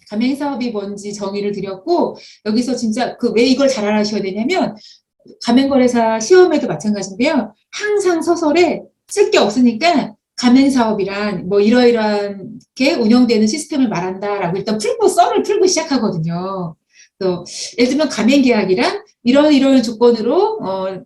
가맹사업이 뭔지 정의를 드렸고, 여기서 진짜 그 왜 이걸 잘 알아셔야 되냐면, 가맹거래사 시험에도 마찬가지인데요. 항상 서설에 쓸 게 없으니까 가맹사업이란 뭐 이러이러한 게 운영되는 시스템을 말한다라고 일단 썰을 풀고 시작하거든요. 그래서 예를 들면 가맹계약이란 이런 조건으로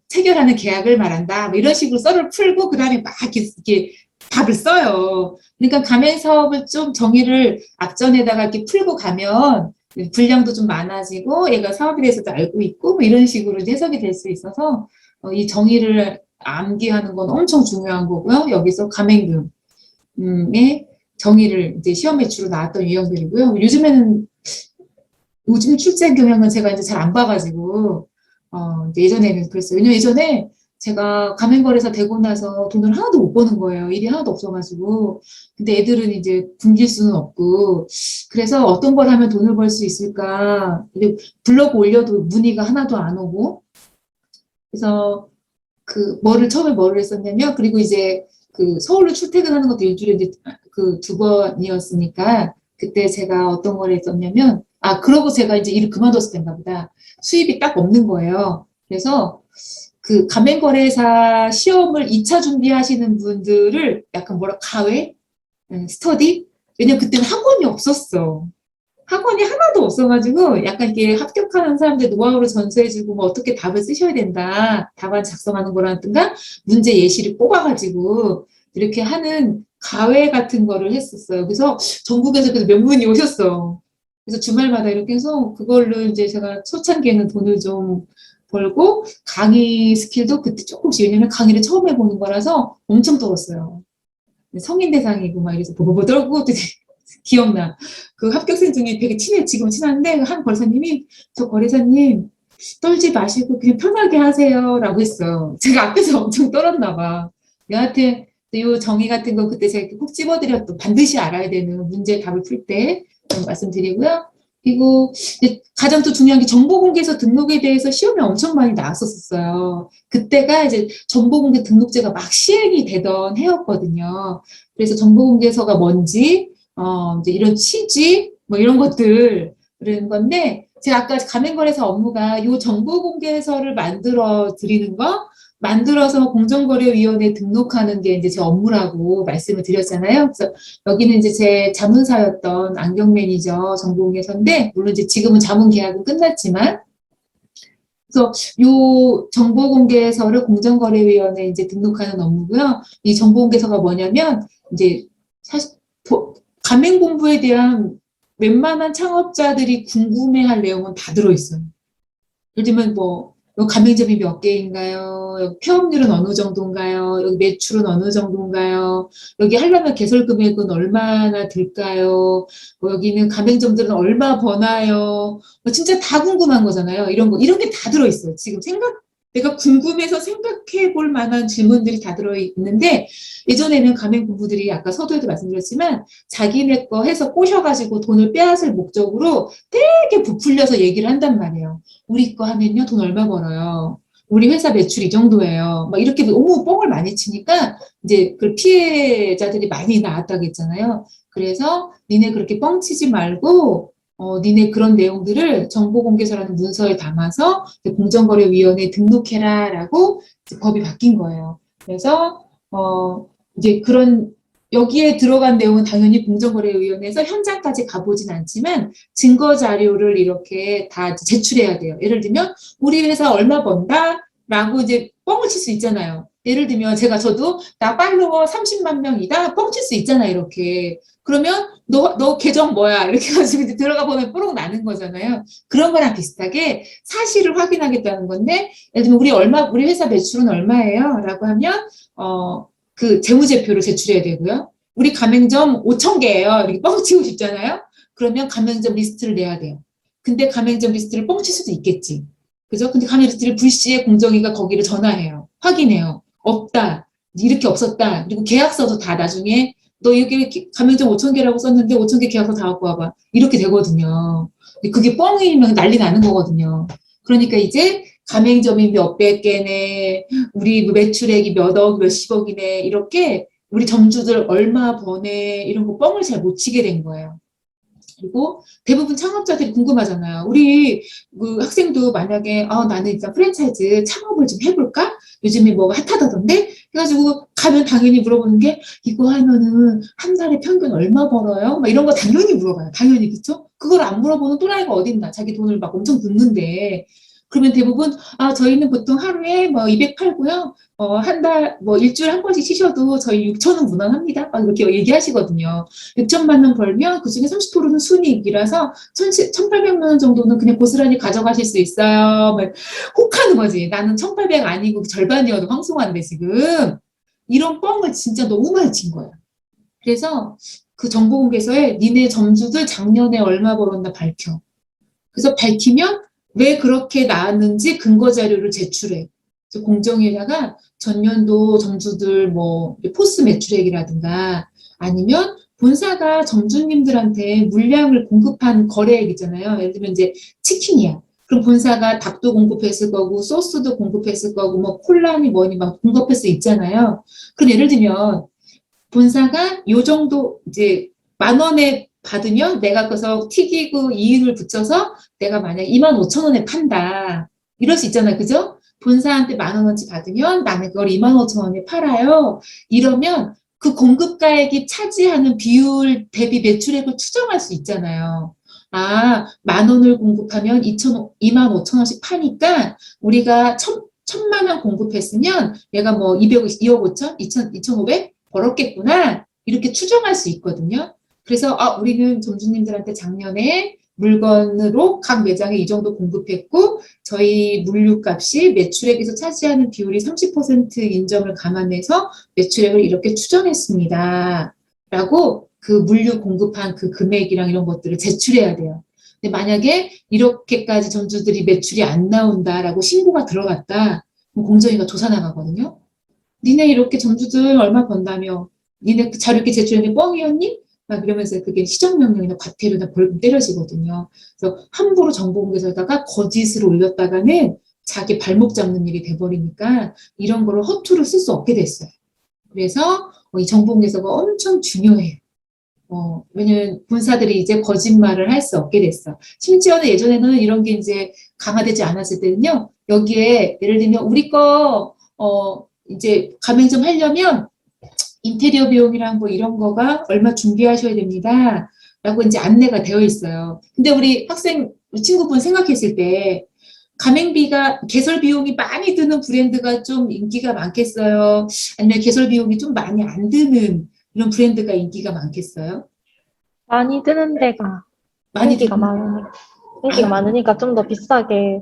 체결하는 계약을 말한다. 뭐 이런 식으로 썰을 풀고 그다음에 막 이렇게 답을 써요. 그러니까 가맹사업을 좀 정의를 앞전에다가 이렇게 풀고 가면 분량도 좀 많아지고 얘가 사업에 대해서도 알고 있고 뭐 이런 식으로 해석이 될 수 있어서 이 정의를 암기하는 건 엄청 중요한 거고요. 여기서 가맹금의 정의를 이제 시험에 주로 나왔던 유형들이고요. 요즘 출제 경향은 제가 이제 잘 안 봐가지고 이제 예전에는 그랬어요. 왜냐면 예전에 제가 가맹거래사 되고 나서 돈을 하나도 못 버는 거예요. 일이 하나도 없어가지고. 근데 애들은 이제 굶길 수는 없고. 그래서 어떤 걸 하면 돈을 벌 수 있을까. 근데 블로그 올려도 문의가 하나도 안 오고. 그래서 처음에 뭐를 했었냐면, 그리고 이제 서울로 출퇴근하는 것도 일주일에 이제 그 2번이었으니까, 그때 제가 어떤 걸 했었냐면, 그러고 제가 이제 일을 그만뒀을 때인가 보다. 수입이 딱 없는 거예요. 그래서 가맹거래사 시험을 2차 준비하시는 분들을 약간 가외? 스터디? 왜냐면 그때는 학원이 없었어. 학원이 하나도 없어가지고 약간 이렇게 합격하는 사람들 노하우를 전수해주고 뭐 어떻게 답을 쓰셔야 된다. 답안 작성하는 거라든가 문제 예시를 뽑아가지고 이렇게 하는 가외 같은 거를 했었어요. 그래서 전국에서 그래서 몇 분이 오셨어. 그래서 주말마다 이렇게 해서 그걸로 이제 제가 초창기에는 돈을 좀 벌고 강의 스킬도 그때 조금씩 왜냐면 강의를 처음 해보는 거라서 엄청 떨었어요. 성인 대상이고 막 이래서 보보보 떨고 되게 기억나. 그 합격생 중에 되게 지금 친한데 한 거래사님이 저 거래사님 떨지 마시고 그냥 편하게 하세요라고 했어요. 제가 앞에서 엄청 떨었나 봐. 여하튼 요 정의 같은 거 그때 제가 꼭 집어드렸던 반드시 알아야 되는 문제 답을 풀 때 말씀드리고요. 그리고 가장 또 중요한 게 정보공개서 등록에 대해서 시험에 엄청 많이 나왔었어요. 그때가 이제 정보공개 등록제가 막 시행이 되던 해였거든요. 그래서 정보공개서가 뭔지 이제 이런 취지, 뭐 이런 것들, 그런 건데, 제가 아까 가맹거래사 업무가 요 정보공개서를 만들어 드리는 거, 만들어서 공정거래위원회에 등록하는 게 이제 제 업무라고 말씀을 드렸잖아요. 그래서 여기는 이제 제 자문사였던 안경 매니저 정보공개서인데, 물론 이제 지금은 자문 계약은 끝났지만, 그래서 요 정보공개서를 공정거래위원회에 이제 등록하는 업무고요. 이 정보공개서가 뭐냐면, 이제 사실, 가맹 공부에 대한 웬만한 창업자들이 궁금해할 내용은 다 들어있어요. 예를 들면 여기 가맹점이 몇 개인가요? 여기 폐업률은 어느 정도인가요? 여기 매출은 어느 정도인가요? 여기 하려면 개설 금액은 얼마나 들까요? 여기는 가맹점들은 얼마 버나요? 진짜 다 궁금한 거잖아요. 이런 게 다 들어있어요. 지금 내가 궁금해서 생각해 볼 만한 질문들이 다 들어있는데, 예전에는 가맹 공부들이 아까 서두에도 말씀드렸지만, 자기네 거 해서 꼬셔가지고 돈을 빼앗을 목적으로 되게 부풀려서 얘기를 한단 말이에요. 우리 거 하면요, 돈 얼마 벌어요. 우리 회사 매출 이 정도예요. 막 이렇게 너무 뻥을 많이 치니까, 이제 그 피해자들이 많이 나왔다고 했잖아요. 그래서 니네 그렇게 뻥 치지 말고, 니네 그런 내용들을 정보공개서라는 문서에 담아서 공정거래위원회에 등록해라라고 법이 바뀐 거예요. 그래서 이제 여기에 들어간 내용은 당연히 공정거래위원회에서 현장까지 가보진 않지만 증거 자료를 이렇게 다 제출해야 돼요. 예를 들면 우리 회사 얼마 번다라고 이제 뻥을 칠 수 있잖아요. 예를 들면 저도 나 팔로워 30만 명이다 뻥 칠 수 있잖아요. 이렇게. 그러면 너 계정 뭐야? 이렇게 해가지고 이제 들어가 보면 뽀록 나는 거잖아요. 그런 거랑 비슷하게 사실을 확인하겠다는 건데, 예를 들면 우리 회사 매출은 얼마예요? 라고 하면, 그 재무제표를 제출해야 되고요. 우리 가맹점 5,000개예요. 이렇게 뻥치고 싶잖아요. 그러면 가맹점 리스트를 내야 돼요. 근데 가맹점 리스트를 뻥칠 수도 있겠지. 그죠? 근데 가맹점 리스트를 불시에 공정위가 거기를 전화해요. 확인해요. 없다. 이렇게 없었다. 그리고 계약서도 다 나중에 너 여기 가맹점 5,000개라고 썼는데 5,000개 계약서 다 갖고 와봐. 이렇게 되거든요. 그게 뻥이면 난리 나는 거거든요. 그러니까 이제 가맹점이 몇백 개네, 우리 매출액이 몇억, 몇십억이네, 이렇게 우리 점주들 얼마 버네, 이런 거 뻥을 잘 못 치게 된 거예요. 그리고 대부분 창업자들이 궁금하잖아요. 우리 그 학생도 만약에 나는 일단 프랜차이즈 창업을 좀 해볼까? 요즘에 뭐가 핫하다던데? 해가지고 가면 당연히 물어보는 게 이거 하면은 한 달에 평균 얼마 벌어요? 막 이런 거 당연히 물어봐요. 당연히 그쵸? 그걸 안 물어보는 또라이가 어딨나? 자기 돈을 막 엄청 붓는데 그러면 대부분 저희는 보통 하루에 뭐 200 팔고요. 한 달, 뭐 일주일에 한 번씩 쉬셔도 저희 6천원 무난합니다. 막 이렇게 얘기하시거든요. 6천만 원 벌면 그중에 30%는 순이익이라서 1,800만 원 정도는 그냥 고스란히 가져가실 수 있어요. 막 혹하는 거지. 나는 1,800 아니고 절반이어도 황송한데 지금. 이런 뻥을 진짜 너무 많이 친 거예요. 그래서 그 정보공개서에 니네 점주들 작년에 얼마 벌었나 밝혀. 그래서 밝히면 왜 그렇게 나왔는지 근거 자료를 제출해. 그래서 공정위에다가 전년도 점주들 뭐 포스 매출액이라든가 아니면 본사가 점주님들한테 물량을 공급한 거래액 있잖아요. 예를 들면 이제 치킨이야. 그럼 본사가 닭도 공급했을 거고 소스도 공급했을 거고 뭐 콜라니 뭐니 막 공급할 수 있잖아요. 그럼 예를 들면 본사가 요 정도 이제 10,000원에 받으면 내가 그래서 튀기고 이윤을 붙여서 내가 만약 25,000원에 판다. 이럴 수 있잖아요. 그죠? 본사한테 10,000원어치 받으면 나는 그걸 25,000원에 팔아요. 이러면 그 공급가액이 차지하는 비율 대비 매출액을 추정할 수 있잖아요. 10,000원을 공급하면 25,000원씩 파니까 우리가 1,000만 원 공급했으면 얘가 뭐 2억 5천? 2,500? 벌었겠구나. 이렇게 추정할 수 있거든요. 그래서 우리는 점주님들한테 작년에 물건으로 각 매장에 이 정도 공급했고 저희 물류값이 매출액에서 차지하는 비율이 30% 인정을 감안해서 매출액을 이렇게 추정했습니다. 라고 그 물류 공급한 그 금액이랑 이런 것들을 제출해야 돼요. 근데 만약에 이렇게까지 점주들이 매출이 안 나온다라고 신고가 들어갔다. 그럼 공정위가 조사 나가거든요. 니네 이렇게 점주들 얼마 번다며 니네 그 자료 이렇게 제출했는데 뻥이었니? 막 이러면서 그게 시정명령이나 과태료나 벌금 때려지거든요. 그래서 함부로 정보 공개서에다가 거짓을 올렸다가는 자기 발목 잡는 일이 돼버리니까 이런 거를 허투루 쓸 수 없게 됐어요. 그래서 이 정보 공개서가 엄청 중요해요. 왜냐면 본사들이 이제 거짓말을 할 수 없게 됐어. 심지어는 예전에는 이런 게 이제 강화되지 않았을 때는요. 여기에 예를 들면 우리 이제 가맹점 하려면 인테리어 비용이랑 뭐 이런 거가 얼마 준비하셔야 됩니다. 라고 이제 안내가 되어 있어요. 근데 우리 학생, 우리 친구분 생각했을 때 가맹비가 개설 비용이 많이 드는 브랜드가 좀 인기가 많겠어요? 아니면 개설 비용이 좀 많이 안 드는 이런 브랜드가 인기가 많겠어요? 많이 드는 데가 많이 인기가 드는, 많으니까, 인기가 많으니까 좀 더 비싸게.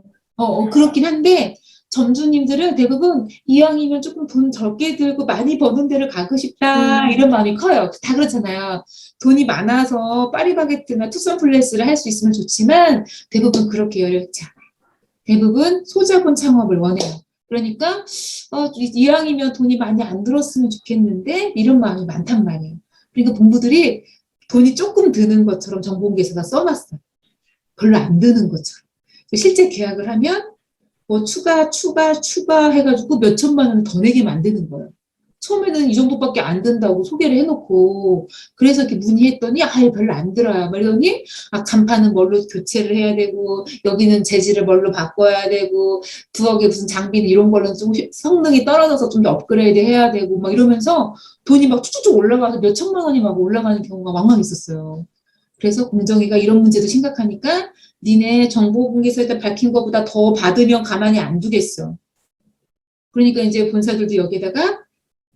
그렇긴 한데 점주님들은 대부분 이왕이면 조금 돈 적게 들고 많이 버는 데를 가고 싶다 음, 이런 마음이 커요. 다 그렇잖아요. 돈이 많아서 파리바게뜨나 투썸 플레스를 할 수 있으면 좋지만 대부분 그렇게 여력지 않아요. 대부분 소자본 창업을 원해요. 그러니까 이왕이면 돈이 많이 안 들었으면 좋겠는데 이런 마음이 많단 말이에요. 그러니까 본부들이 돈이 조금 드는 것처럼 정보공개서다 써놨어요. 별로 안 드는 것처럼. 실제 계약을 하면 뭐 추가 해가지고 몇 천만 원을 더 내게 만드는 거예요. 처음에는 이 정도밖에 안 든다고 소개를 해놓고 그래서 이렇게 문의했더니 별로 안 들어요. 그러더니 간판은 뭘로 교체를 해야 되고 여기는 재질을 뭘로 바꿔야 되고 부엌에 무슨 장비는 이런 걸로 좀 성능이 떨어져서 좀 더 업그레이드 해야 되고 막 이러면서 돈이 막 쭉쭉쭉 올라가서 몇 천만 원이 막 올라가는 경우가 왕왕 있었어요. 그래서 공정위가 이런 문제도 심각하니까 니네 정보공개서에다 밝힌 것보다 더 받으면 가만히 안 두겠어. 그러니까 이제 본사들도 여기다가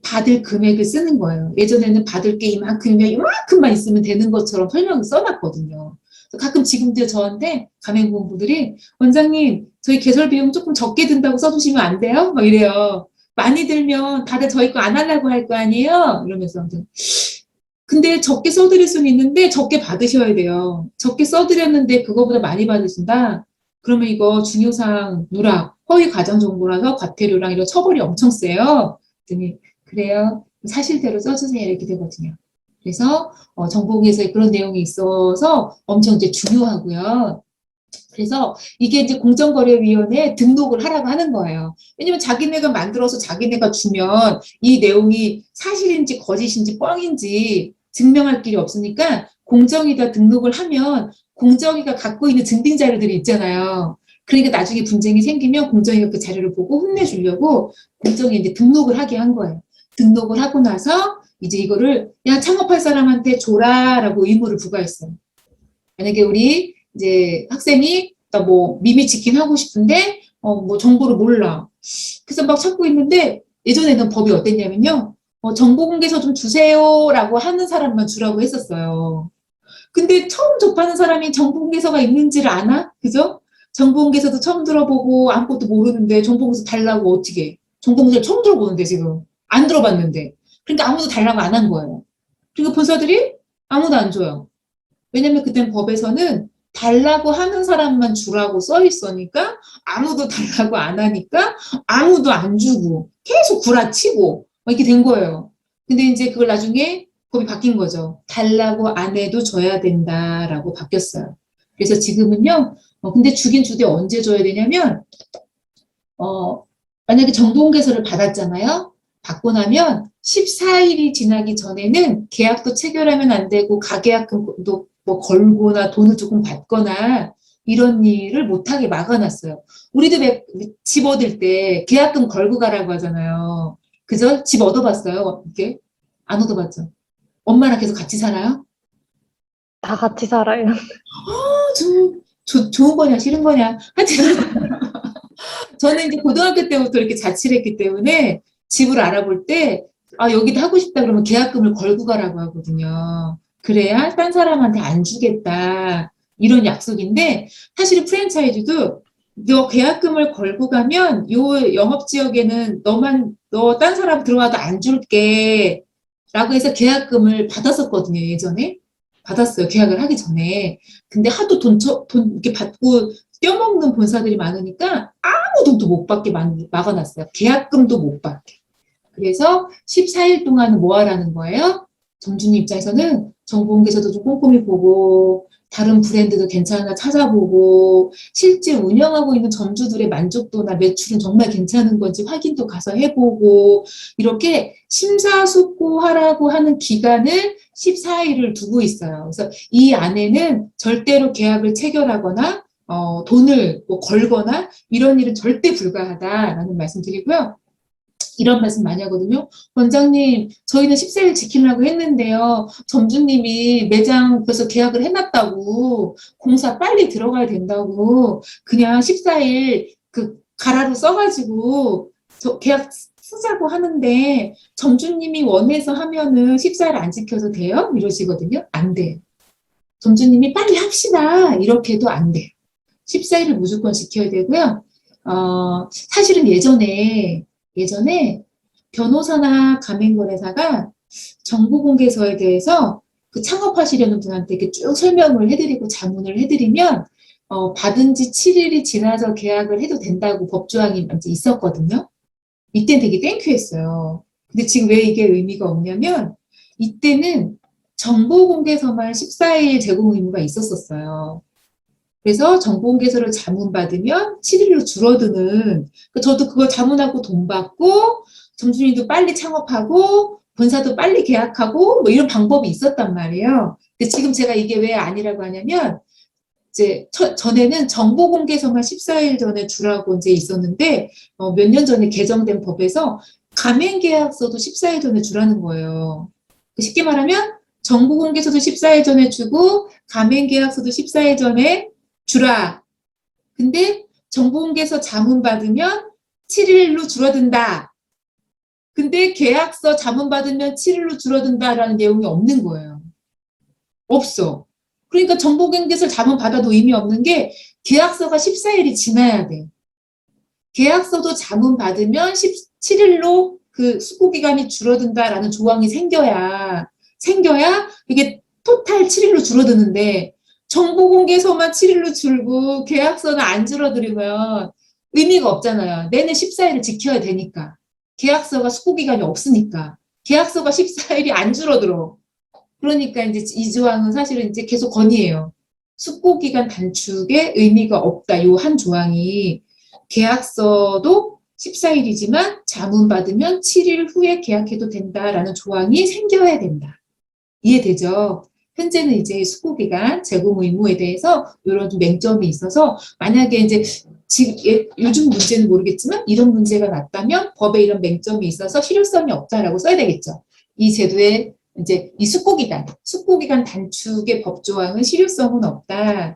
받을 금액을 쓰는 거예요. 예전에는 받을 게 이만큼이면 이만큼만 있으면 되는 것처럼 설명을 써놨거든요. 가끔 지금도 저한테 가맹본부들이 원장님 저희 개설 비용 조금 적게 든다고 써주시면 안 돼요? 막 이래요. 많이 들면 다들 저희 거 안 하려고 할 거 아니에요? 이러면서 근데 적게 써드릴 수는 있는데 적게 받으셔야 돼요. 적게 써드렸는데 그거보다 많이 받으신다? 그러면 이거 중요사항 누락, 허위 가정 정보라서 과태료랑 이런 처벌이 엄청 세요. 그랬더니 그래요. 사실대로 써주세요. 이렇게 되거든요. 그래서 정보공개서에 그런 내용이 있어서 엄청 이제 중요하고요. 그래서 이게 이제 공정거래위원회에 등록을 하라고 하는 거예요. 왜냐면 자기네가 만들어서 자기네가 주면 이 내용이 사실인지 거짓인지 뻥인지 증명할 길이 없으니까 공정위다 등록을 하면 공정위가 갖고 있는 증빙 자료들이 있잖아요. 그러니까 나중에 분쟁이 생기면 공정위가 그 자료를 보고 혼내주려고 공정위에 이제 등록을 하게 한 거예요. 등록을 하고 나서 이제 이거를 야 창업할 사람한테 줘라라고 의무를 부과했어요. 만약에 우리 이제 학생이 나 뭐 미미치킨 하고 싶은데 뭐 정보를 몰라. 그래서 막 찾고 있는데 예전에는 법이 어땠냐면요. 정보 공개서 좀 주세요라고 하는 사람만 주라고 했었어요. 근데 처음 접하는 사람이 정보 공개서가 있는지를 아나? 그죠? 정보 공개서도 처음 들어보고 아무것도 모르는데 정보 공개서 달라고 어떻게 해? 정보 공개서 처음 들어보는데 지금 안 들어봤는데 그러니까 아무도 달라고 안 한 거예요. 그러니까 본사들이 아무도 안 줘요. 왜냐면 그땐 법에서는 달라고 하는 사람만 주라고 써 있으니까 아무도 달라고 안 하니까 아무도 안 주고 계속 구라치고 막 이렇게 된 거예요. 근데 이제 그걸 나중에 법이 바뀐 거죠. 달라고 안 해도 줘야 된다라고 바뀌었어요. 그래서 지금은요. 근데 주긴 주되 언제 줘야 되냐면 만약에 정보공개서를 받았잖아요. 받고 나면 14일이 지나기 전에는 계약도 체결하면 안 되고 가계약금도 뭐 걸거나 돈을 조금 받거나 이런 일을 못하게 막아놨어요. 우리도 집 얻을 때 계약금 걸고 가라고 하잖아요. 그죠? 집 얻어봤어요? 이게? 안 얻어봤죠? 엄마랑 계속 같이 살아요? 다 같이 살아요. 좋은 거냐, 싫은 거냐. 하여튼, 저는 이제 고등학교 때부터 이렇게 자취를 했기 때문에 집을 알아볼 때, 여기도 하고 싶다 그러면 계약금을 걸고 가라고 하거든요. 그래야 딴 사람한테 안 주겠다. 이런 약속인데, 사실은 프랜차이즈도 너 계약금을 걸고 가면 요 영업지역에는 너 딴 사람 들어와도 안 줄게. 라고 해서 계약금을 받았었거든요, 예전에. 받았어요, 계약을 하기 전에. 근데 하도 돈 이렇게 받고 떼어먹는 본사들이 많으니까 아무 돈도 못 받게 막아놨어요. 계약금도 못 받게. 그래서 14일 동안 뭐 하라는 거예요? 점주님 입장에서는 정보공개서도 좀 꼼꼼히 보고 다른 브랜드도 괜찮나 찾아보고 실제 운영하고 있는 점주들의 만족도나 매출은 정말 괜찮은 건지 확인도 가서 해보고 이렇게 심사숙고하라고 하는 기간을 14일을 두고 있어요. 그래서 이 안에는 절대로 계약을 체결하거나 돈을 뭐 걸거나 이런 일은 절대 불가하다라는 말씀 드리고요. 이런 말씀 많이 하거든요. 원장님, 저희는 14일 지키려고 했는데요. 점주님이 매장 그래서 계약을 해놨다고 공사 빨리 들어가야 된다고 그냥 14일 그 가라로 써가지고 저 계약 쓰자고 하는데 점주님이 원해서 하면은 14일 안 지켜도 돼요? 이러시거든요. 안 돼요. 점주님이 빨리 합시다. 이렇게 해도 안 돼요. 14일을 무조건 지켜야 되고요. 사실은 예전에 변호사나 가맹거래사가 정보공개서에 대해서 그 창업하시려는 분한테 이렇게 쭉 설명을 해드리고 자문을 해드리면 받은 지 7일이 지나서 계약을 해도 된다고 법조항이 이제 있었거든요. 이때는 되게 땡큐했어요. 근데 지금 왜 이게 의미가 없냐면 이때는 정보공개서만 14일 제공 의무가 있었어요. 그래서 정보공개서를 자문받으면 7일로 줄어드는, 저도 그거 자문하고 돈 받고, 점주님도 빨리 창업하고, 본사도 빨리 계약하고, 뭐 이런 방법이 있었단 말이에요. 근데 지금 제가 이게 왜 아니라고 하냐면, 이제 전에는 정보공개서만 14일 전에 주라고 이제 있었는데, 몇 년 전에 개정된 법에서 가맹계약서도 14일 전에 주라는 거예요. 쉽게 말하면, 정보공개서도 14일 전에 주고, 가맹계약서도 14일 전에 주라. 근데 정보공개서 자문 받으면 7일로 줄어든다. 근데 계약서 자문 받으면 7일로 줄어든다라는 내용이 없는 거예요. 없어. 그러니까 정보공개서 자문 받아도 의미 없는 게 계약서가 14일이 지나야 돼. 계약서도 자문 받으면 17일로 그 수고기간이 줄어든다라는 조항이 생겨야 이게 토탈 7일로 줄어드는데 정보공개서만 7일로 줄고 계약서는 안 줄어들으면 의미가 없잖아요. 내내 14일을 지켜야 되니까. 계약서가 수고기간이 없으니까. 계약서가 14일이 안 줄어들어. 그러니까 이제 이 조항은 사실은 이제 계속 건의해요. 수고기간 단축에 의미가 없다. 요 한 조항이 계약서도 14일이지만 자문 받으면 7일 후에 계약해도 된다라는 조항이 생겨야 된다. 이해되죠? 현재는 이제 숙고기간, 재고 의무에 대해서 이런 좀 맹점이 있어서 만약에 이제 지금 요즘 문제는 모르겠지만 이런 문제가 났다면 법에 이런 맹점이 있어서 실효성이 없다라고 써야 되겠죠. 이 제도에 이제 이 숙고기간 단축의 법조항은 실효성은 없다라는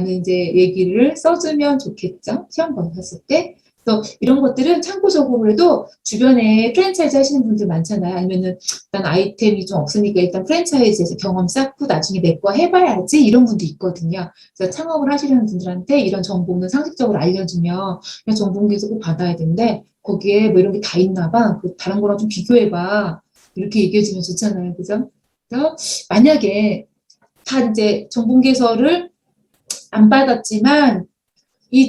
이제 얘기를 써주면 좋겠죠. 시험 범했을 때. 그래서 이런 것들은 참고적으로 해도 주변에 프랜차이즈 하시는 분들 많잖아요. 아니면은 일단 아이템이 좀 없으니까 일단 프랜차이즈에서 경험 쌓고 나중에 내 거 해봐야지 이런 분도 있거든요. 그래서 창업을 하시려는 분들한테 이런 정보는 상식적으로 알려주면 그냥 정보공개에서 꼭 받아야 되는데 거기에 뭐 이런 게 다 있나 봐. 그 다른 거랑 좀 비교해봐. 이렇게 얘기해주면 좋잖아요. 그죠? 그래서 만약에 다 이제 정보공개서를 안 받았지만 이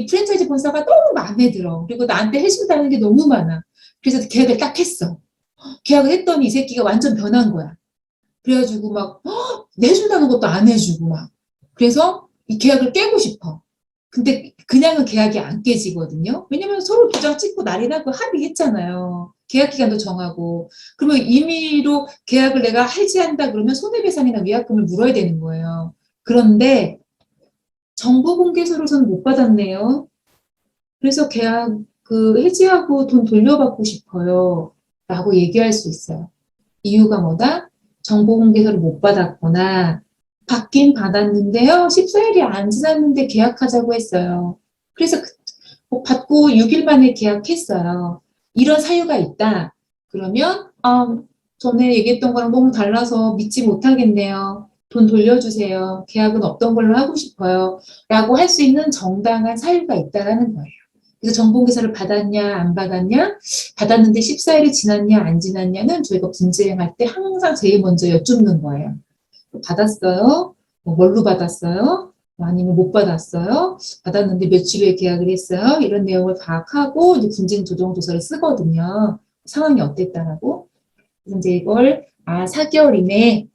프랜차이즈 본사가 너무 마음에 들어. 그리고 나한테 해준다는 게 너무 많아. 그래서 계약을 딱 했어. 계약을 했더니 이 새끼가 완전 변한 거야. 그래가지고 막, 내준다는 것도 안 해주고 막. 그래서 이 계약을 깨고 싶어. 근데 그냥은 계약이 안 깨지거든요. 왜냐면 서로 도장 찍고 날이나 그 합의했잖아요. 계약 기간도 정하고. 그러면 임의로 계약을 내가 해지한다 그러면 손해배상이나 위약금을 물어야 되는 거예요. 그런데 정보 공개서로서는 못 받았네요. 그래서 계약 해지하고 돈 돌려받고 싶어요. 라고 얘기할 수 있어요. 이유가 뭐다? 정보 공개서를 못 받았거나 받긴 받았는데요. 14일이 안 지났는데 계약하자고 했어요. 그래서 받고 6일 만에 계약했어요. 이런 사유가 있다. 그러면 전에 얘기했던 거랑 너무 달라서 믿지 못하겠네요. 돈 돌려주세요. 계약은 없던 걸로 하고 싶어요. 라고 할 수 있는 정당한 사유가 있다는 거예요. 그래서 정보공개서를 받았냐 안 받았냐, 받았는데 14일이 지났냐 안 지났냐는 저희가 분쟁할 때 항상 제일 먼저 여쭙는 거예요. 받았어요? 뭘로 받았어요? 아니면 못 받았어요? 받았는데 며칠 후에 계약을 했어요? 이런 내용을 파악하고 이제 분쟁 조정 조서를 쓰거든요. 상황이 어땠다라고. 그래서 이제 이걸 4개월 이내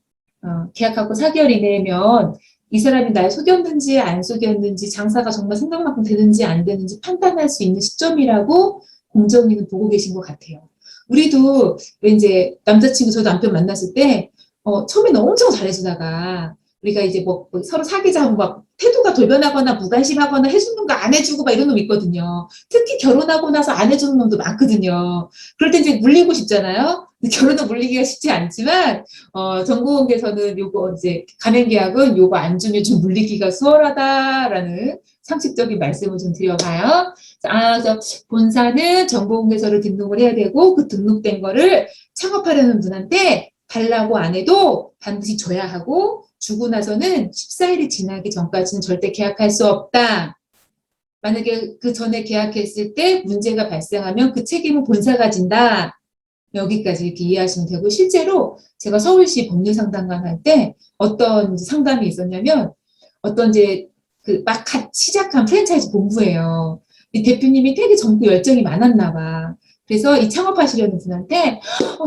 계약하고 4개월 이내면 이 사람이 날 속였는지 안 속였는지 장사가 정말 생각만큼 되는지 안 되는지 판단할 수 있는 시점이라고 공정위는 보고 계신 것 같아요. 우리도 이제 남자친구 저 남편 만났을 때 처음에는 엄청 잘해주다가 우리가 이제 뭐 서로 사귀자 하고 막 태도가 돌변하거나 무관심하거나 해주는 거 안 해주고 막 이런 놈 있거든요. 특히 결혼하고 나서 안 해주는 놈도 많거든요. 그럴 때 이제 물리고 싶잖아요. 결혼은 물리기가 쉽지 않지만 정보공개서는 요거 이제 간행계약은 요거 안 주면 좀 물리기가 수월하다라는 상식적인 말씀을 좀 드려봐요. 저 본사는 정보공개서를 등록을 해야 되고 그 등록된 거를 창업하려는 분한테 달라고 안 해도 반드시 줘야 하고 주고 나서는 14일이 지나기 전까지는 절대 계약할 수 없다. 만약에 그 전에 계약했을 때 문제가 발생하면 그 책임은 본사가 진다. 여기까지 이렇게 이해하시면 되고 실제로 제가 서울시 법률상담관 할 때 어떤 상담이 있었냐면 어떤 이제 막 시작한 프랜차이즈 본부예요. 이 대표님이 되게 젊고 열정이 많았나 봐. 그래서 이 창업하시려는 분한테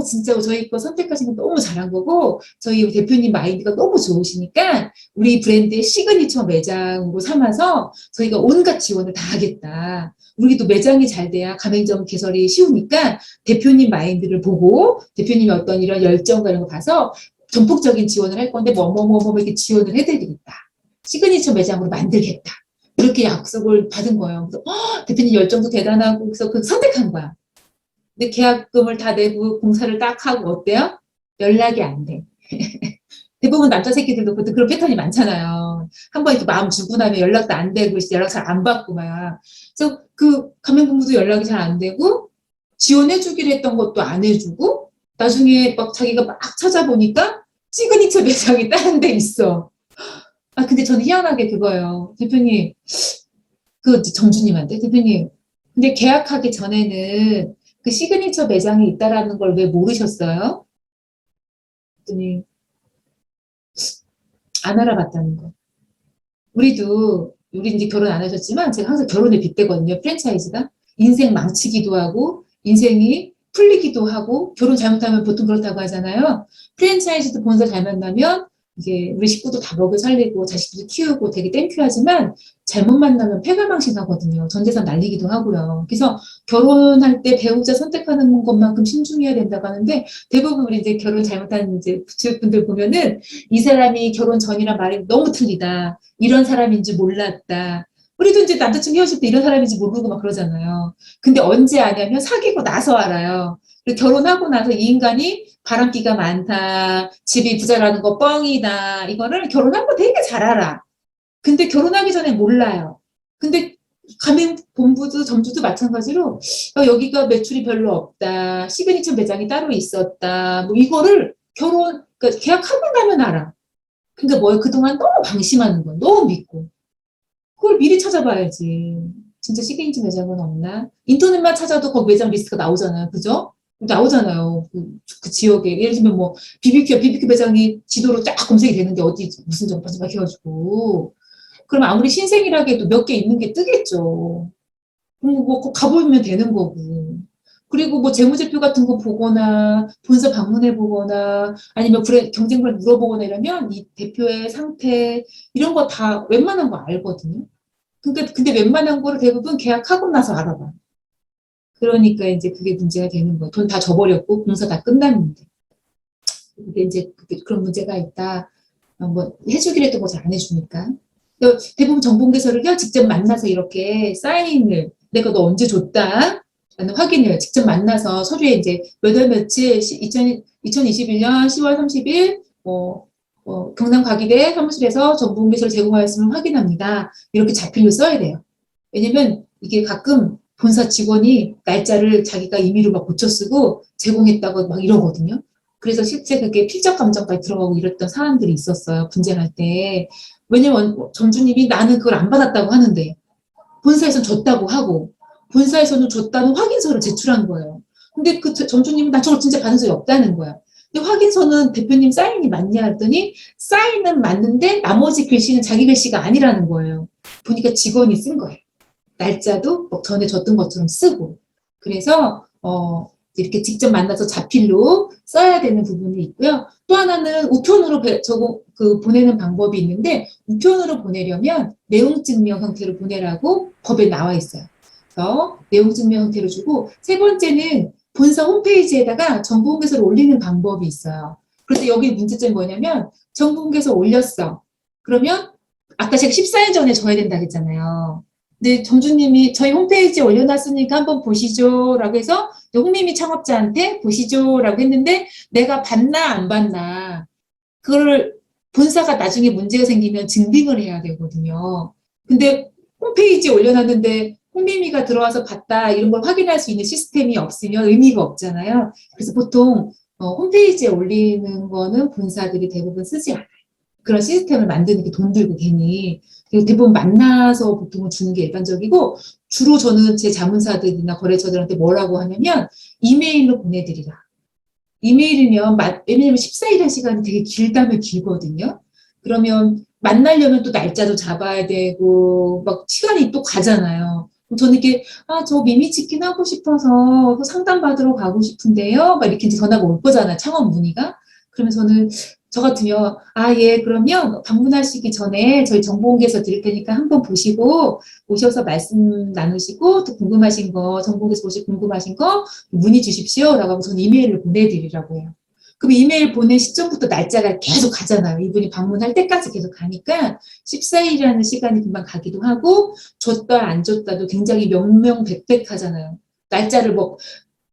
진짜 저희 거 선택하신 건 너무 잘한 거고 저희 대표님 마인드가 너무 좋으시니까 우리 브랜드의 시그니처 매장으로 삼아서 저희가 온갖 지원을 다 하겠다. 우리도 매장이 잘 돼야 가맹점 개설이 쉬우니까 대표님 마인드를 보고 대표님이 어떤 이런 열정과 이런 거 봐서 전폭적인 지원을 할 건데 뭐뭐뭐뭐 이렇게 지원을 해드리겠다. 시그니처 매장으로 만들겠다. 이렇게 약속을 받은 거예요. 그래서 대표님 열정도 대단하고 그래서 선택한 거야. 근데 계약금을 다 내고 공사를 딱 하고 어때요? 연락이 안 돼. 대부분 남자 새끼들도 그런 패턴이 많잖아요. 한번 이렇게 마음 주고 나면 연락도 안 되고 연락 잘 안 받고 막. 그래서 그 가맹본부도 연락이 잘 안 되고 지원해주기로 했던 것도 안 해주고 나중에 막 자기가 막 찾아보니까 시그니처 매장이 다른 데 있어. 근데 저는 희한하게 그거예요. 대표님, 정주님한테 대표님, 근데 계약하기 전에는 그 시그니처 매장이 있다라는 걸 왜 모르셨어요? 그랬더니 안 알아봤다는 거. 우리 이제 결혼 안 하셨지만 제가 항상 결혼에 빗대거든요. 프랜차이즈가. 인생 망치기도 하고 인생이 풀리기도 하고 결혼 잘못하면 보통 그렇다고 하잖아요. 프랜차이즈도 본사 잘 만나면 이게 우리 식구도 다 먹여 살리고 자식도 키우고 되게 땡큐하지만 잘못 만나면 패가망신하거든요. 전 재산 날리기도 하고요. 그래서 결혼할 때 배우자 선택하는 것만큼 신중해야 된다고 하는데 대부분 우리 이제 결혼 잘못한 이제 부츠분들 보면은 이 사람이 결혼 전이랑 말이 너무 틀리다. 이런 사람인 줄 몰랐다. 우리도 이제 남자친구 헤어질 때 이런 사람인지 모르고 막 그러잖아요. 근데 언제 아냐면 사귀고 나서 알아요. 그리고 결혼하고 나서 이 인간이 바람기가 많다, 집이 부자라는 거 뻥이다, 이거를 결혼하고 되게 잘 알아. 근데 결혼하기 전에 몰라요. 근데 가맹본부도 점주도 마찬가지로 여기가 매출이 별로 없다, 시그니처 매장이 따로 있었다, 뭐 이거를 그러니까 계약하고 나면 알아. 그러니까 뭐 그동안 너무 방심하는 거야. 너무 믿고. 그걸 미리 찾아봐야지. 진짜 시그니처 매장은 없나? 인터넷만 찾아도 거기 매장 리스트가 나오잖아요. 그죠? 나오잖아요. 그 지역에. 예를 들면 뭐, BBQ 매장이 지도로 쫙 검색이 되는데 어디 무슨 정보지 막 해가지고. 그럼 아무리 신생이라고 해도 몇 개 있는 게 뜨겠죠. 그럼 뭐 가보면 되는 거고. 그리고 뭐 재무제표 같은 거 보거나 본사 방문해 보거나 아니면 경쟁을 물어보거나 이러면 이 대표의 상태 이런 거 다 웬만한 거 알거든요. 근데 웬만한 거를 대부분 계약하고 나서 알아봐. 그러니까 이제 그게 문제가 되는 거야. 돈 다 줘버렸고 공사 다 끝났는데. 근데 이제 그런 문제가 있다. 뭐 해주기로 해도 뭐 잘 안 해주니까. 대부분 정보공개서를요 직접 만나서 이렇게 사인을 내가 너 언제 줬다 라는 확인을 직접 만나서 서류에 이제 몇 월 며칠 2021년 10월 30일 경남과기대 사무실에서 정보공개서를 제공하였음을 확인합니다. 이렇게 자필로 써야 돼요. 왜냐면 이게 가끔 본사 직원이 날짜를 자기가 임의로 막 고쳐 쓰고 제공했다고 막 이러거든요. 그래서 실제 그게 필적 감정까지 들어가고 이랬던 사람들이 있었어요. 분쟁할 때. 왜냐면 점주님이 나는 그걸 안 받았다고 하는데 본사에서는 줬다고 하고 본사에서는 줬다는 확인서를 제출한 거예요. 근데 그 점주님은 나 저걸 진짜 받은 적이 없다는 거야. 근데 확인서는 대표님 사인이 맞냐 했더니 사인은 맞는데 나머지 글씨는 자기 글씨가 아니라는 거예요. 보니까 직원이 쓴 거예요. 날짜도 뭐 전에 줬던 것처럼 쓰고. 그래서 이렇게 직접 만나서 자필로 써야 되는 부분이 있고요. 또 하나는 우편으로 보내는 방법이 있는데 우편으로 보내려면 내용증명 형태로 보내라고 법에 나와 있어요. 그래서 내용증명 형태로 주고 세 번째는 본사 홈페이지에다가 정보공개서를 올리는 방법이 있어요. 그런데 여기 문제점이 뭐냐면 정보공개서 올렸어. 그러면 아까 제가 14일 전에 줘야 된다 했잖아요. 근데 점주님이 저희 홈페이지에 올려놨으니까 한번 보시죠 라고 해서 홍미미 창업자한테 보시죠 라고 했는데 내가 봤나 안 봤나 그거를 본사가 나중에 문제가 생기면 증빙을 해야 되거든요. 근데 홈페이지에 올려놨는데 홍미미가 들어와서 봤다 이런 걸 확인할 수 있는 시스템이 없으면 의미가 없잖아요. 그래서 보통 홈페이지에 올리는 거는 본사들이 대부분 쓰지 않아요. 그런 시스템을 만드는 게 돈 들고 괜히. 그리고 대부분 만나서 보통은 주는 게 일반적이고 주로 저는 제 자문사들이나 거래처들한테 뭐라고 하냐면 이메일로 보내드리라. 이메일이면 왜냐면 14일이라는 시간이 되게 길다면 길거든요. 그러면 만나려면 또 날짜도 잡아야 되고 막 시간이 또 가잖아요. 저는 이렇게 저 미미치킨 하고 싶어서 상담 받으러 가고 싶은데요. 막 이렇게 이제 전화가 올 거잖아요. 창업 문의가. 그러면 저는 저 같으면 예 그러면 방문하시기 전에 저희 정보공개서 드릴 테니까 한번 보시고 오셔서 말씀 나누시고 또 궁금하신 거 정보공개서 보시고 궁금하신 거 문의 주십시오 라고 하고 저는 이메일을 보내드리라고 해요. 그럼 이메일 보낸 시점부터 날짜가 계속 가잖아요. 이분이 방문할 때까지 계속 가니까 14일이라는 시간이 금방 가기도 하고 줬다 안 줬다도 굉장히 명명백백하잖아요. 날짜를 뭐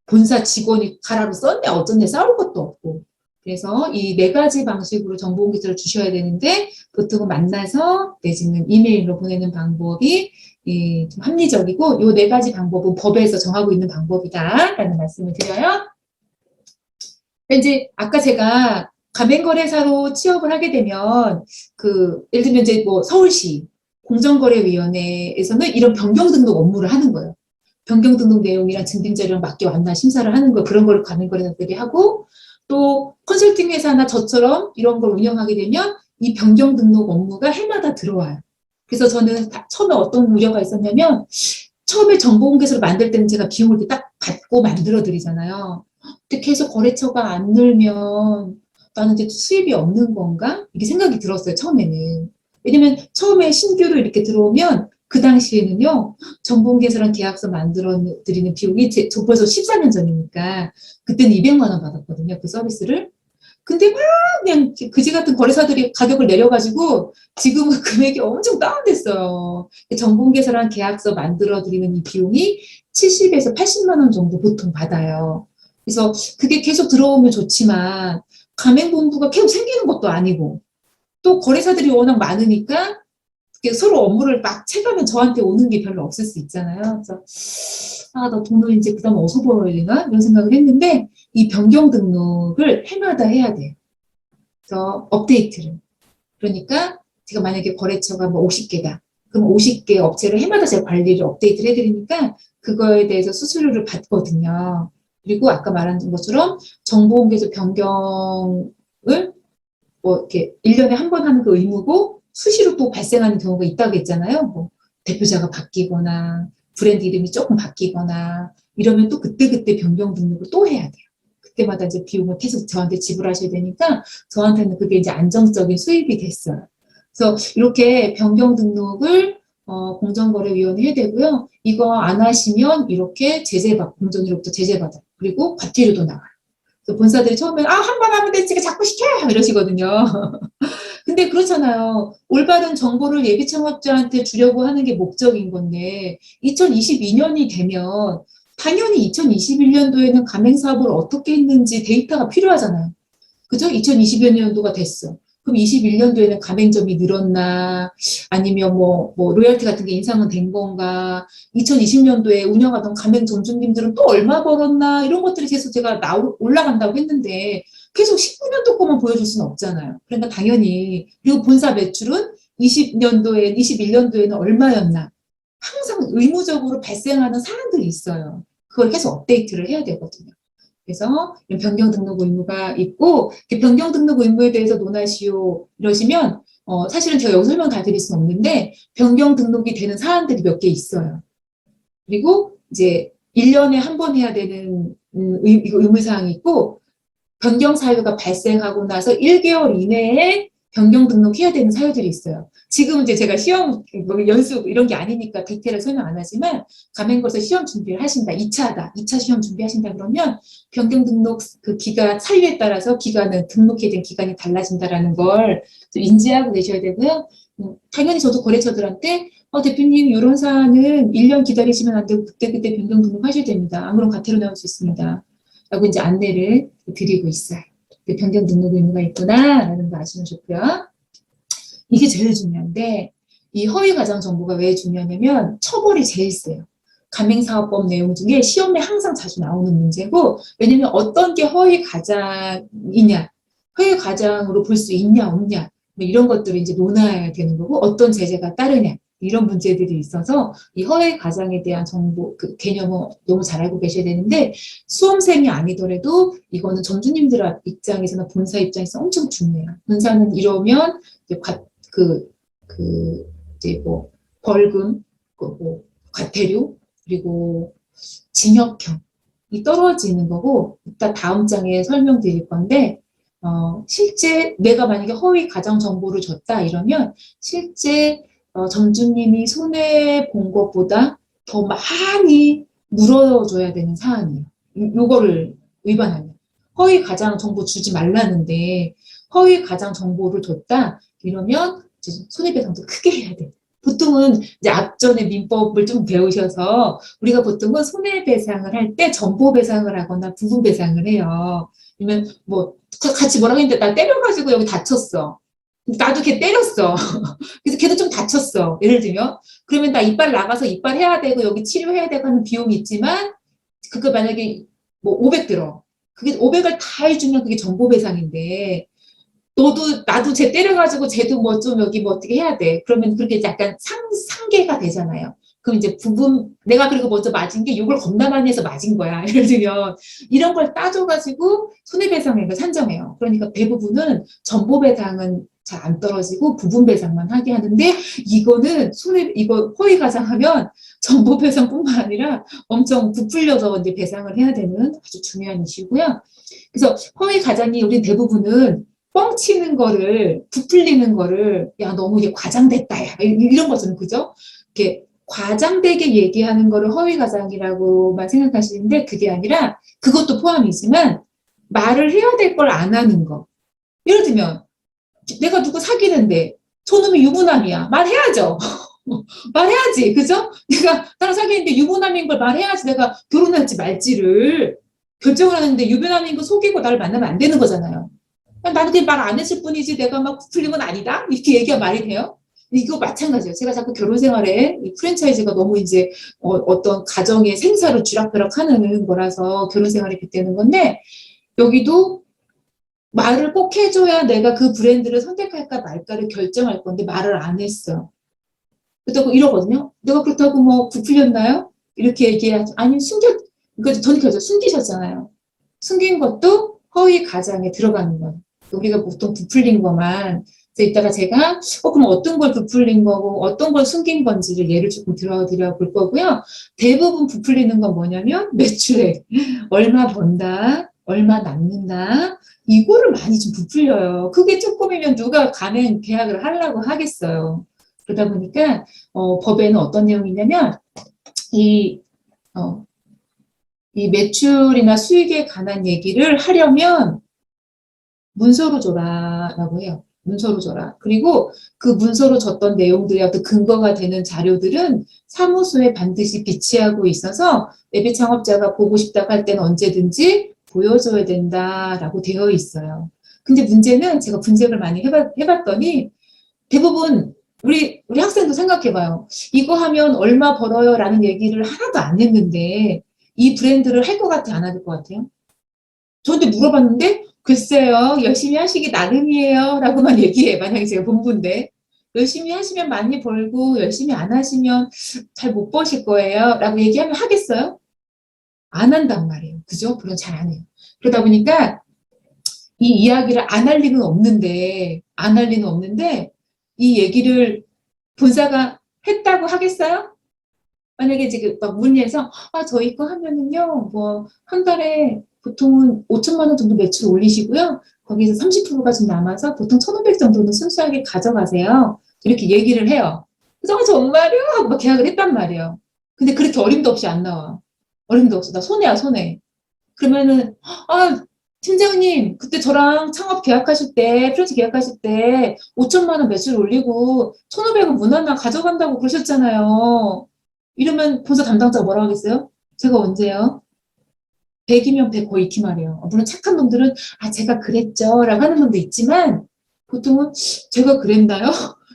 본사 직원이 가라로 썼네 어쩐네 싸울 것도 없고. 그래서 이 네 가지 방식으로 정보공개서를 주셔야 되는데 보통은 만나서 내지는 이메일로 보내는 방법이 좀 합리적이고 이 네 가지 방법은 법에서 정하고 있는 방법이다라는 말씀을 드려요. 이제 아까 제가 가맹거래사로 취업을 하게 되면 예를 들면 이제 뭐 서울시 공정거래위원회에서는 이런 변경 등록 업무를 하는 거예요. 변경 등록 내용이랑 증빙 자료랑 맞게 왔나 심사를 하는 거 그런 걸 가맹거래사들이 하고 또 컨설팅 회사나 저처럼 이런 걸 운영하게 되면 이 변경 등록 업무가 해마다 들어와요. 그래서 저는 처음에 어떤 우려가 있었냐면 처음에 정보공개서를 만들 때는 제가 비용을 이렇게 딱 받고 만들어 드리잖아요. 근데 계속 거래처가 안 늘면 나는 이제 수입이 없는 건가? 이렇게 생각이 들었어요, 처음에는. 왜냐면 처음에 신규로 이렇게 들어오면 그 당시에는요, 정보개설한 계약서 만들어 드리는 비용이 벌써 14년 전이니까 그때는 200만 원 받았거든요, 그 서비스를. 근데 막 그냥 그지 같은 거래사들이 가격을 내려가지고 지금은 금액이 엄청 다운됐어요. 정보개설한 계약서 만들어 드리는 이 비용이 70에서 80만 원 정도 보통 받아요. 그래서 그게 계속 들어오면 좋지만 가맹본부가 계속 생기는 것도 아니고 또 거래사들이 워낙 많으니까 서로 업무를 막 체가면 저한테 오는 게 별로 없을 수 있잖아요. 그래서 나 돈을 이제 그다음 어디서 벌어야 되나 이런 생각을 했는데 이 변경 등록을 해마다 해야 돼요. 그래서 업데이트를. 그러니까 제가 만약에 거래처가 뭐 50개다. 그럼 50개 업체를 해마다 제가 관리를 업데이트를 해드리니까 그거에 대해서 수수료를 받거든요. 그리고 아까 말한 것처럼 정보공개서 변경을 뭐 이렇게 1년에 한 번 하는 그 의무고 수시로 또 발생하는 경우가 있다고 했잖아요. 뭐 대표자가 바뀌거나 브랜드 이름이 조금 바뀌거나 이러면 또 그때그때 변경 등록을 또 해야 돼요. 그때마다 이제 비용을 계속 저한테 지불하셔야 되니까 저한테는 그게 이제 안정적인 수입이 됐어요. 그래서 이렇게 변경 등록을 공정거래위원회 해야 되고요. 이거 안 하시면 이렇게 공정위로부터 제재받아요. 그리고 과태료도 나와요. 그래서 본사들이 처음에 한 번 하면 되지 자꾸 시켜 이러시거든요. 근데 그렇잖아요. 올바른 정보를 예비 창업자한테 주려고 하는 게 목적인 건데 2022년이 되면 당연히 2021년도에는 가맹사업을 어떻게 했는지 데이터가 필요하잖아요. 그죠? 2020년도가 됐어. 그럼 21년도에는 가맹점이 늘었나? 아니면 뭐 로열티 같은 게 인상은 된 건가? 2020년도에 운영하던 가맹 점주님들은 또 얼마 벌었나? 이런 것들이 계속 제가 올라간다고 했는데 계속 19년도 거만 보여줄 수는 없잖아요. 그러니까 당연히 그리고 본사 매출은 21년도에는 얼마였나? 항상 의무적으로 발생하는 사안들이 있어요. 그걸 계속 업데이트를 해야 되거든요. 그래서 변경 등록 의무가 있고 변경 등록 의무에 대해서 논하시오 이러시면 사실은 제가 여기 설명 다 드릴 수는 없는데 변경 등록이 되는 사안들이 몇 개 있어요. 그리고 이제 1년에 한 번 해야 되는 의무사항이 있고 변경 사유가 발생하고 나서 1개월 이내에 변경 등록해야 되는 사유들이 있어요. 지금 이제 제가 시험 연수 이런 게 아니니까 디테일을 설명 안 하지만 가맹거래소 시험 준비를 하신다. 2차 시험 준비하신다 그러면 변경 등록 그 기간 사유에 따라서 기간은 등록해야 된 기간이 달라진다라는 걸 좀 인지하고 계셔야 되고요. 당연히 저도 거래처들한테 대표님 이런 사안은 1년 기다리시면 안 되고 그때 변경 등록하셔야 됩니다. 안 그러면 과태료 나올 수 있습니다. 라고 이제 안내를 드리고 있어요. 변경 등록 의무가 있구나라는 거 아시면 좋고요. 이게 제일 중요한데 이 허위 가장 정보가 왜 중요하냐면 처벌이 제일 세요. 가맹사업법 내용 중에 시험에 항상 자주 나오는 문제고 왜냐면 어떤 게 허위 가장이냐 허위 가장으로 볼 수 있냐 없냐 뭐 이런 것들을 이제 논해야 되는 거고 어떤 제재가 따르냐 이런 문제들이 있어서 이 허위 가장에 대한 정보 그 개념을 너무 잘 알고 계셔야 되는데 수험생이 아니더라도 이거는 점주님들 입장에서나 본사 입장에서 엄청 중요해요. 본사는 이러면 이제 이제 뭐 벌금, 뭐 과태료 그리고 징역형이 떨어지는 거고 이따 다음 장에 설명드릴 건데 실제 내가 만약에 허위 가장 정보를 줬다 이러면 실제 점주님이 손해 본 것보다 더 많이 물어줘야 되는 사안이에요. 요거를 위반하면 허위 가장 정보 주지 말라는데 허위 가장 정보를 줬다 이러면 손해배상도 크게 해야 돼. 보통은 이제 앞전에 민법을 좀 배우셔서 우리가 보통은 손해배상을 할 때 전보배상을 하거나 부분배상을 해요. 그러면 뭐 같이 뭐라고 했는데 나 때려가지고 여기 다쳤어. 나도 걔 때렸어. 그래서 걔도 좀 다쳤어. 예를 들면 그러면 나 이빨 나가서 이빨 해야 되고 여기 치료해야 되고 하는 비용이 있지만 그거 만약에 뭐 500 들어. 그게 500을 다 해주면 그게 전보배상인데 나도 쟤 때려가지고 쟤도 뭐 좀 여기 뭐 어떻게 해야 돼. 그러면 그렇게 약간 상계가 되잖아요. 그럼 이제 내가 그리고 먼저 맞은 게 욕을 겁나 많이 해서 맞은 거야. 예를 들면, 이런 걸 따져가지고 손해배상액을 산정해요. 그러니까 대부분은 전보배상은 잘 안 떨어지고 부분배상만 하게 하는데, 이거 허위가장하면 전보배상뿐만 아니라 엄청 부풀려서 이제 배상을 해야 되는 아주 중요한 이슈고요. 그래서 허위가장이 우리 대부분은 뻥치는 거를, 부풀리는 거를, 야, 너무 이게 과장됐다, 야. 이런 거잖아요. 그죠? 이렇게 과장되게 얘기하는 거를 허위 과장이라고만 생각하시는데 그게 아니라 그것도 포함이지만 말을 해야 될 걸 안 하는 거. 예를 들면 내가 누구 사귀는데 저놈이 유부남이야. 말해야죠. 말해야지. 그죠? 내가 나랑 사귀는데 유부남인 걸 말해야지 내가 결혼할지 말지를 결정을 하는데 유부남인 거 속이고 나를 만나면 안 되는 거잖아요. 나는 그냥 말 안 했을 뿐이지 내가 막 부풀린 건 아니다? 이렇게 얘기가 말이 돼요? 이거 마찬가지예요. 제가 자꾸 결혼 생활에 이 프랜차이즈가 너무 이제 어떤 가정의 생사를 쥐락펴락 하는 거라서 결혼 생활이 그때는 건데 여기도 말을 꼭 해줘야 내가 그 브랜드를 선택할까 말까를 결정할 건데 말을 안 했어. 그렇다고 이러거든요. 내가 그렇다고 뭐 부풀렸나요? 이렇게 얘기하죠. 아니 그러니까 저는 그죠 숨기셨잖아요. 숨긴 것도 허위 가장에 들어가는 거예요. 우리가 보통 부풀린 것만 그래서 이따가 제가 그럼 어떤 걸 부풀린 거고 어떤 걸 숨긴 건지를 예를 조금 들어드려 볼 거고요. 대부분 부풀리는 건 뭐냐면 매출액 얼마 번다 얼마 남는다 이거를 많이 좀 부풀려요. 그게 조금이면 누가 가맹 계약을 하려고 하겠어요. 그러다 보니까 법에는 어떤 내용이 있냐면 이, 이 매출이나 수익에 관한 얘기를 하려면 문서로 줘라라고 해요. 문서로 줘라. 그리고 그 문서로 줬던 내용들이 어떤 근거가 되는 자료들은 사무소에 반드시 비치하고 있어서 예비 창업자가 보고 싶다고 할 때는 언제든지 보여줘야 된다라고 되어 있어요. 근데 문제는 제가 분석을 많이 해봤더니 대부분 우리 학생도 생각해봐요. 이거 하면 얼마 벌어요? 라는 얘기를 하나도 안 했는데 이 브랜드를 할 것 같아? 안 할 것 같아요? 저한테 물어봤는데 글쎄요. 열심히 하시기 나름이에요. 라고만 얘기해. 만약에 제가 본부인데. 열심히 하시면 많이 벌고 열심히 안 하시면 잘 못 버실 거예요. 라고 얘기하면 하겠어요? 안 한단 말이에요. 그죠? 그건 잘 안 해요. 그러다 보니까 이 이야기를 안 할 리는 없는데 이 얘기를 본사가 했다고 하겠어요? 만약에 지금 막 문의해서 저희 거 하면은요 뭐 한 달에 보통은 5천만 원 정도 매출 올리시고요 거기서 30%가 좀 남아서 보통 1,500 정도는 순수하게 가져가세요 이렇게 얘기를 해요. 그래서 정말요? 하고 막 계약을 했단 말이에요. 근데 그렇게 어림도 없이 안 나와. 어림도 없어. 나 손해야 손해. 그러면은 팀장님 그때 저랑 창업 계약하실 때 프랜차이즈 계약하실 때 5천만 원 매출 올리고 1,500원 무난나 가져간다고 그러셨잖아요. 이러면 본사 담당자가 뭐라고 하겠어요? 제가 언제요? 100이면 100 거의 이렇게 말해요. 물론 착한 놈들은 제가 그랬죠 라고 하는 놈도 있지만 보통은 제가 그랬나요?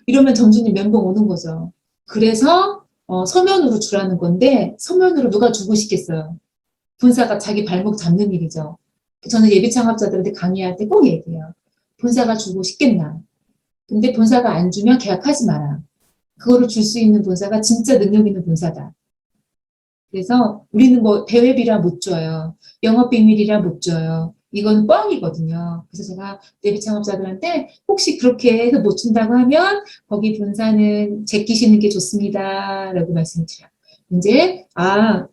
이러면 점주님 멘붕 오는 거죠. 그래서 서면으로 주라는 건데 서면으로 누가 주고 싶겠어요? 본사가 자기 발목 잡는 일이죠. 저는 예비 창업자들한테 강의할 때 꼭 얘기해요. 본사가 주고 싶겠나. 근데 본사가 안 주면 계약하지 마라. 그거를 줄 수 있는 본사가 진짜 능력 있는 본사다. 그래서 우리는 뭐 대회비라 못 줘요. 영업비밀이라 못 줘요. 이건 뻥이거든요. 그래서 제가 예비 창업자들한테 혹시 그렇게 해서 못 준다고 하면 거기 본사는 제끼시는 게 좋습니다. 라고 말씀드려요. 이제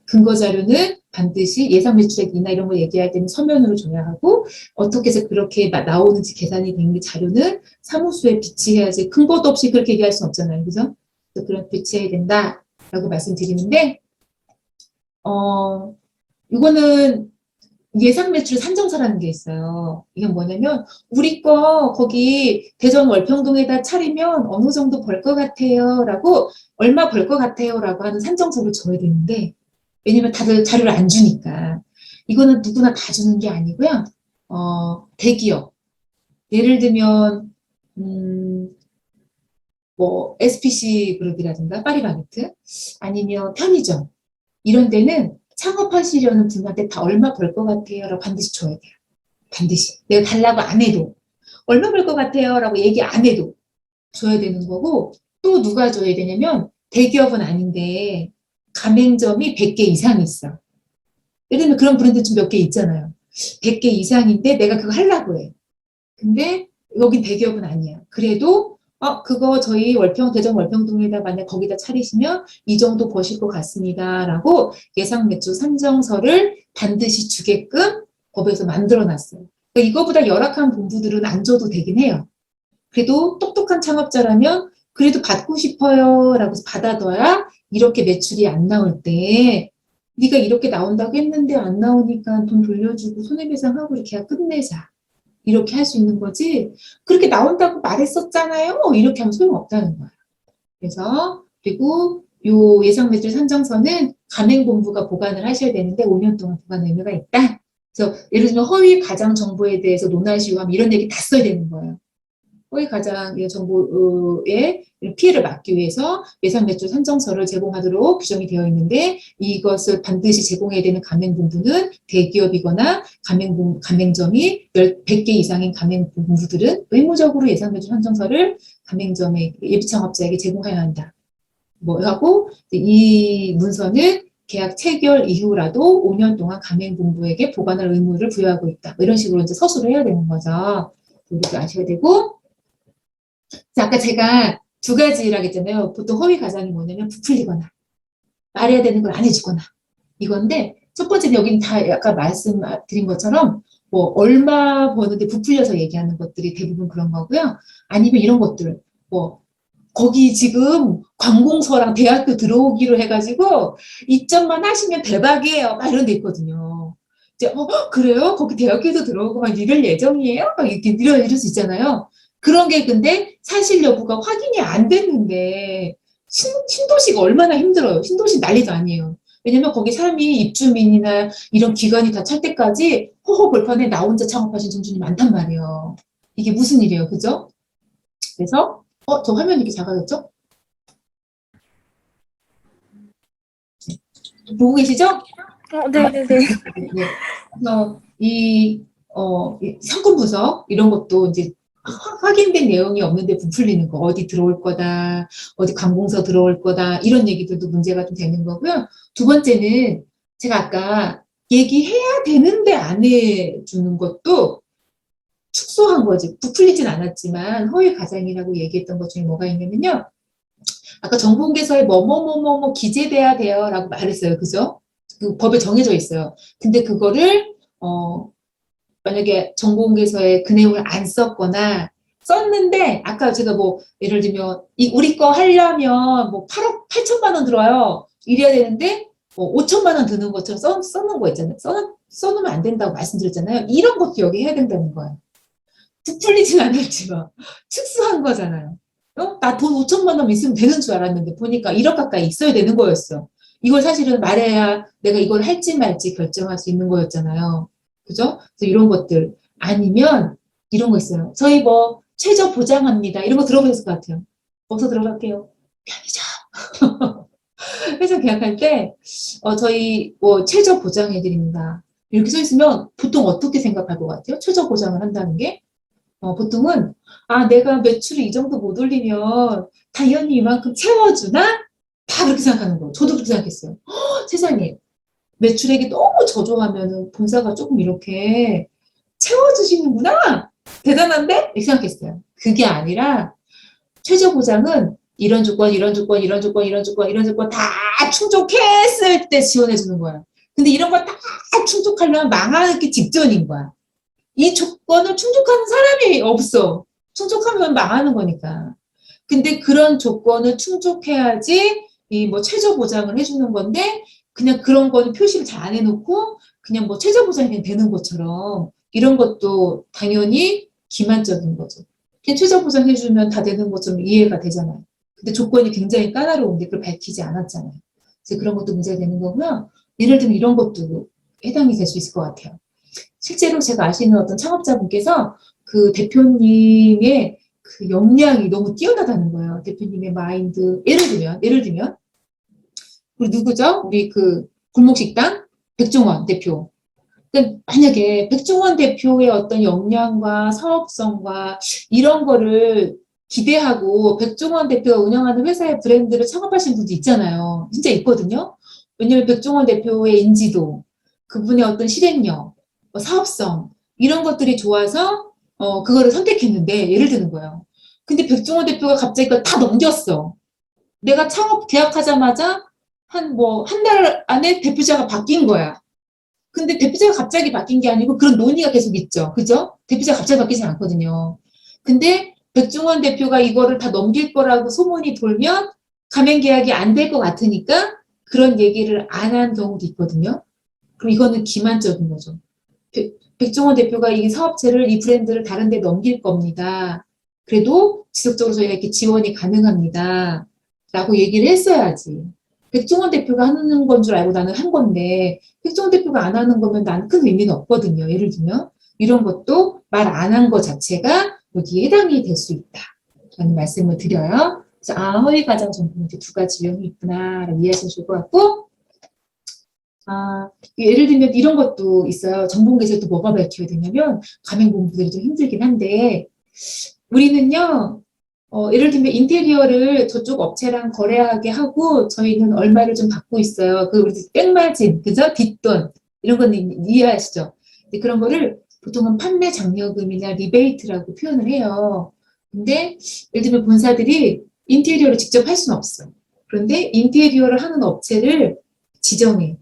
근거 자료는 반드시 예상 매출액이나 이런 거 얘기할 때는 서면으로 줘야 하고 어떻게 해서 그렇게 나오는지 계산이 되는 사료는 사무소에 비치해야지 근거도 없이 그렇게 얘기할 수는 없잖아요. 그죠? 그래서 그런 비치해야 된다라고 말씀드리는데 이거는 예상 매출 산정서라는 게 있어요. 이게 뭐냐면 우리 거 거기 대전 월평동에다 차리면 어느 정도 벌 것 같아요 라고 얼마 벌 것 같아요 라고 하는 산정서를 줘야 되는데 왜냐면 다들 자료를 안 주니까 이거는 누구나 다 주는 게 아니고요. 대기업 예를 들면 뭐 SPC 그룹이라든가 파리바게트 아니면 편의점 이런 데는 창업하시려는 분한테 다 얼마 벌 것 같아요? 라고 반드시 줘야 돼요. 반드시. 내가 달라고 안 해도. 얼마 벌 것 같아요? 라고 얘기 안 해도 줘야 되는 거고 또 누가 줘야 되냐면 대기업은 아닌데 가맹점이 100개 이상 있어. 예를 들면 그런 브랜드 좀 몇 개 있잖아요. 100개 이상인데 내가 그거 하려고 해. 근데 여긴 대기업은 아니야. 그래도 그거 저희 대전 월평동에다 만약 거기다 차리시면 이 정도 버실 것 같습니다. 라고 예상 매출 산정서를 반드시 주게끔 법에서 만들어 놨어요. 그러니까 이거보다 열악한 본부들은 안 줘도 되긴 해요. 그래도 똑똑한 창업자라면 그래도 받고 싶어요 라고 해서 받아둬야 이렇게 매출이 안 나올 때 네가 이렇게 나온다고 했는데 안 나오니까 돈 돌려주고 손해배상하고 이렇게 계약 끝내자. 이렇게 할 수 있는 거지. 그렇게 나온다고 말했었잖아요. 이렇게 하면 소용없다는 거야. 그래서 그리고 요 예상 매출 산정서는 가맹본부가 보관을 하셔야 되는데 5년 동안 보관 의무가 있다. 그래서 예를 들면 허위 가장 정보에 대해서 논하시고 하면 이런 얘기 다 써야 되는 거예요. 허위 가장 정보의 피해를 막기 위해서 예상 매출 산정서를 제공하도록 규정이 되어 있는데 이것을 반드시 제공해야 되는 가맹본부는 대기업이거나 가맹점이 100개 이상인 가맹본부들은 의무적으로 예상 매출 산정서를 가맹점의 예비창업자에게 제공해야 한다. 뭐 하고 이 문서는 계약 체결 이후라도 5년 동안 가맹본부에게 보관할 의무를 부여하고 있다. 뭐 이런 식으로 이제 서술을 해야 되는 거죠. 이것도 아셔야 되고. 아까 제가 두 가지라고 했잖아요. 보통 허위 가장이 뭐냐면 부풀리거나 말해야 되는 걸 안 해주거나 이건데 첫 번째는 여기는 다 아까 말씀드린 것처럼 뭐 얼마 버는데 부풀려서 얘기하는 것들이 대부분 그런 거고요. 아니면 이런 것들 뭐 거기 지금 관공서랑 대학교 들어오기로 해가지고 입점만 하시면 대박이에요. 막 이런 데 있거든요. 이제 그래요? 거기 대학교도 들어오고 막 이럴 예정이에요? 막 이렇게 이럴 수 있잖아요. 그런 게 근데 사실 여부가 확인이 안 됐는데 신도시가 얼마나 힘들어요. 신도시 난리도 아니에요. 왜냐면 거기 사람이 입주민이나 이런 기관이 다 찰 때까지 호호벌판에 나 혼자 창업하신 청춘이 많단 말이에요. 이게 무슨 일이에요. 그죠? 그래서 저 화면이 이렇게 작아졌죠? 보고 계시죠? 네네네. 네. 그래서 이 상권 분석 이런 것도 이제 확인된 내용이 없는데 부풀리는 거 어디 들어올 거다 어디 관공서 들어올 거다 이런 얘기들도 문제가 좀 되는 거고요. 두 번째는 제가 아까 얘기해야 되는데 안 해주는 것도 축소한 거지. 부풀리진 않았지만 허위 가장이라고 얘기했던 것 중에 뭐가 있냐면요. 아까 정보공개서에 뭐뭐뭐뭐뭐 기재돼야 돼요라고 말했어요. 그죠? 그 법에 정해져 있어요. 근데 그거를 만약에 정보공개서에 그 내용을 안 썼거나 썼는데 아까 제가 뭐 예를 들면 우리 거 하려면 뭐 8억 8천만 원 들어요. 이래야 되는데 뭐 5천만 원 드는 것처럼 써놓은 거 있잖아요. 써놓으면 안 된다고 말씀드렸잖아요. 이런 것도 여기 해야 된다는 거예요. 부풀리진 않았지만 축소한 거잖아요. 나 돈 5천만 원 있으면 되는 줄 알았는데 보니까 1억 가까이 있어야 되는 거였어. 이걸 사실은 말해야 내가 이걸 할지 말지 결정할 수 있는 거였잖아요. 그죠? 그래서 이런 것들 아니면 이런 거 있어요. 저희 뭐 최저 보장합니다. 이런 거 들어보셨을 것 같아요. 어디서 들어갈게요? 편의점. 회사 계약할 때 저희 뭐 최저 보장해드립니다. 이렇게 써 있으면 보통 어떻게 생각할 것 같아요? 최저 보장을 한다는 게? 보통은 내가 매출을 이 정도 못 올리면 당연히 이만큼 채워주나? 다 그렇게 생각하는 거예요. 저도 그렇게 생각했어요. 세상에 매출액이 너무 저조하면은 본사가 조금 이렇게 채워주시는구나. 대단한데? 이렇게 생각했어요. 그게 아니라 최저 보장은 이런 조건, 이런 조건, 이런 조건, 이런 조건, 이런 조건 다 충족했을 때 지원해 주는 거야. 근데 이런 거 다 충족하려면 망하기 직전인 거야. 이 조건을 충족하는 사람이 없어. 충족하면 망하는 거니까. 근데 그런 조건을 충족해야지 이 뭐 최저 보장을 해주는 건데 그냥 그런 거는 표시를 잘 안 해놓고 그냥 뭐 최저 보장이 그냥 되는 것처럼 이런 것도 당연히 기만적인 거죠. 그냥 최저 보장 해주면 다 되는 것처럼 이해가 되잖아요. 근데 조건이 굉장히 까다로운데 그걸 밝히지 않았잖아요. 그래서 그런 것도 문제가 되는 거고요. 예를 들면 이런 것도 해당이 될 수 있을 것 같아요. 실제로 제가 아시는 어떤 창업자분께서 그 대표님의 그 역량이 너무 뛰어나다는 거예요. 대표님의 마인드. 예를 들면, 우리 누구죠? 우리 그 골목식당 백종원 대표. 그러니까 만약에 백종원 대표의 어떤 역량과 사업성과 이런 거를 기대하고 백종원 대표가 운영하는 회사의 브랜드를 창업하신 분도 있잖아요. 진짜 있거든요. 왜냐면 백종원 대표의 인지도, 그분의 어떤 실행력, 사업성 이런 것들이 좋아서 그거를 선택했는데 예를 드는 거예요. 근데 백종원 대표가 갑자기 그걸 다 넘겼어. 내가 창업 계약하자마자 한 달 안에 대표자가 바뀐 거야. 근데 대표자가 갑자기 바뀐 게 아니고 그런 논의가 계속 있죠. 그죠? 대표자가 갑자기 바뀌지 않거든요. 근데 백종원 대표가 이거를 다 넘길 거라고 소문이 돌면 가맹 계약이 안 될 것 같으니까 그런 얘기를 안 한 경우도 있거든요. 그럼 이거는 기만적인 거죠. 백종원 대표가 이 사업체를, 이 브랜드를 다른 데 넘길 겁니다. 그래도 지속적으로 저희가 이렇게 지원이 가능합니다. 라고 얘기를 했어야지. 백종원 대표가 하는 건 줄 알고 나는 한 건데, 백종원 대표가 안 하는 거면 난 큰 의미는 없거든요. 예를 들면, 이런 것도 말 안 한 것 자체가 여기에 해당이 될 수 있다. 라는 말씀을 드려요. 그래서, 허위 과장 정보 이제 두 가지 유형이 있구나. 라고 이해하시면 좋을 것 같고, 예를 들면 이런 것도 있어요. 정보공개에서 또 뭐가 밝혀야 되냐면, 가맹 공부들이 좀 힘들긴 한데, 우리는요, 예를 들면 인테리어를 저쪽 업체랑 거래하게 하고, 저희는 얼마를 좀 받고 있어요. 그, 우리 백마진, 그죠? 뒷돈. 이런 건 이해하시죠? 근데 그런 거를 보통은 판매 장려금이나 리베이트라고 표현을 해요. 근데, 예를 들면 본사들이 인테리어를 직접 할 수는 없어. 그런데 인테리어를 하는 업체를 지정해.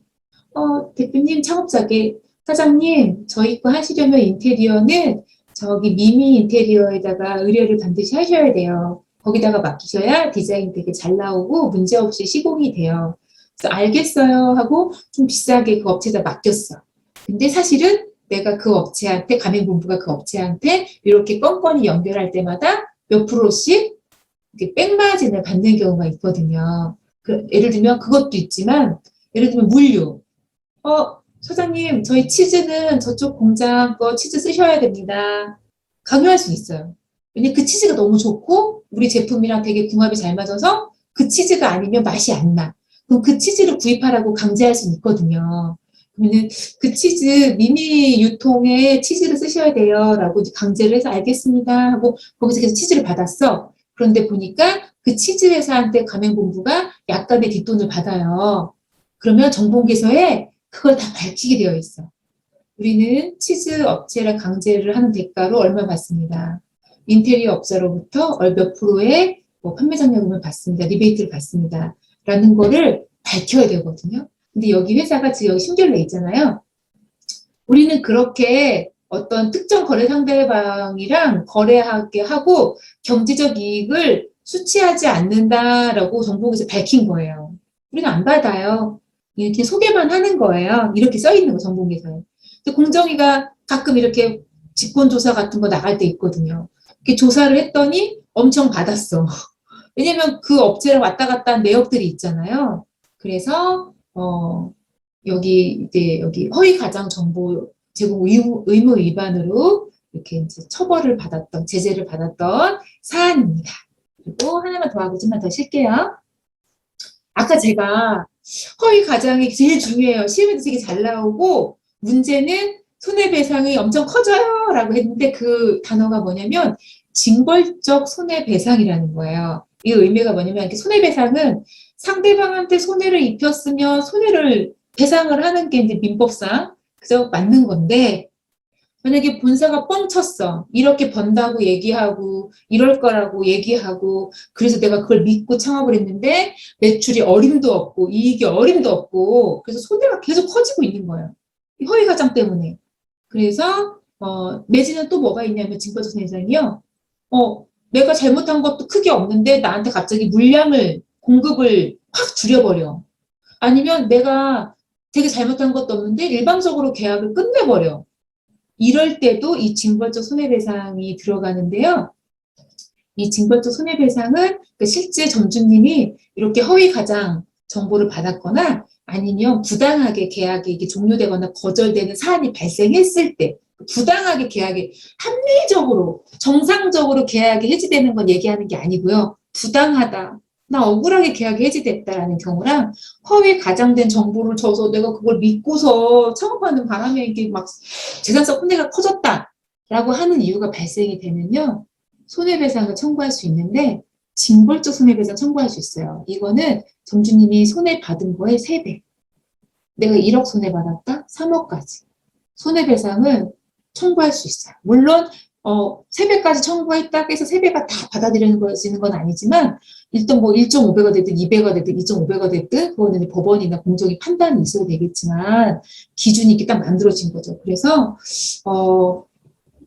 대표님, 창업자께, 사장님, 저희 거 하시려면 인테리어는 저기 미미 인테리어에다가 의뢰를 반드시 하셔야 돼요. 거기다가 맡기셔야 디자인 되게 잘 나오고 문제없이 시공이 돼요. 그래서 알겠어요 하고 좀 비싸게 그 업체에다 맡겼어. 근데 사실은 내가 그 업체한테, 가맹본부가 그 업체한테 이렇게 건건이 연결할 때마다 몇 프로씩 이렇게 백마진을 받는 경우가 있거든요. 예를 들면 그것도 있지만, 예를 들면 물류. 사장님, 저희 치즈는 저쪽 공장 거 치즈 쓰셔야 됩니다. 강요할 수 있어요. 왜냐면 그 치즈가 너무 좋고, 우리 제품이랑 되게 궁합이 잘 맞아서 그 치즈가 아니면 맛이 안 나. 그럼 그 치즈를 구입하라고 강제할 수 있거든요. 그러면은 그 치즈, 미니 유통에 치즈를 쓰셔야 돼요. 라고 이제 강제를 해서 알겠습니다. 하고 거기서 계속 치즈를 받았어. 그런데 보니까 그 치즈 회사한테 가맹본부가 약간의 뒷돈을 받아요. 그러면 정보공개서에 그걸 다 밝히게 되어 있어. 우리는 치즈 업체랑 강제를 하는 대가로 얼마 받습니다. 인테리어 업자로부터 몇 프로의 판매 장려금을 받습니다. 리베이트를 받습니다. 라는 거를 밝혀야 되거든요. 근데 여기 회사가 지금 여기 신결내 있잖아요. 우리는 그렇게 어떤 특정 거래 상대방이랑 거래하게 하고 경제적 이익을 수취하지 않는다라고 정보공개서 밝힌 거예요. 우리는 안 받아요. 이렇게 소개만 하는 거예요. 이렇게 써 있는 거, 정보공개서에. 공정위가 가끔 이렇게 직권조사 같은 거 나갈 때 있거든요. 이렇게 조사를 했더니 엄청 받았어. 왜냐면 그 업체를 왔다 갔다 한 내역들이 있잖아요. 그래서, 여기 허위 가장 정보 제공 의무 위반으로 이렇게 이제 처벌을 받았던, 제재를 받았던 사안입니다. 그리고 하나만 더 하고 좀만 더 쉴게요. 아까 제가 허위 가장이 제일 중요해요. 시험에도 되게 잘 나오고 문제는 손해배상이 엄청 커져요 라고 했는데 그 단어가 뭐냐면 징벌적 손해배상이라는 거예요. 이 의미가 뭐냐면 이렇게 손해배상은 상대방한테 손해를 입혔으면 손해를 배상을 하는 게 이제 민법상 그죠? 맞는 건데 만약에 본사가 뻥쳤어. 이렇게 번다고 얘기하고 이럴 거라고 얘기하고 그래서 내가 그걸 믿고 창업을 했는데 매출이 어림도 없고 이익이 어림도 없고 그래서 손해가 계속 커지고 있는 거예요. 이 허위 과장 때문에. 그래서 내지는 또 뭐가 있냐면 징벌적 손해배상이요. 내가 잘못한 것도 크게 없는데 나한테 갑자기 물량을 공급을 확 줄여버려. 아니면 내가 되게 잘못한 것도 없는데 일방적으로 계약을 끝내버려. 이럴 때도 이 징벌적 손해배상이 들어가는데요. 이 징벌적 손해배상은 실제 점주님이 이렇게 허위 가장 정보를 받았거나 아니면 부당하게 계약이 이게 종료되거나 거절되는 사안이 발생했을 때 부당하게 계약이 합리적으로 정상적으로 계약이 해지되는 건 얘기하는 게 아니고요. 부당하다. 나 억울하게 계약이 해지됐다라는 경우랑 허위 가장된 정보를 줘서 내가 그걸 믿고서 창업하는 바람에 이게 막 재산적 손해가 커졌다라고 하는 이유가 발생이 되면요. 손해배상을 청구할 수 있는데 징벌적 손해배상 청구할 수 있어요. 이거는 점주님이 손해받은 거의 3배. 내가 1억 손해받았다? 3억까지. 손해배상은 청구할 수 있어요. 물론 세배까지 청구했다고 해서 세배가 다 받아들여지는 건 아니지만, 일단 뭐 1.5배가 됐든 2배가 됐든 2.5배가 됐든, 그거는 이제 법원이나 공정이 판단이 있어야 되겠지만, 기준이 이렇게 딱 만들어진 거죠. 그래서,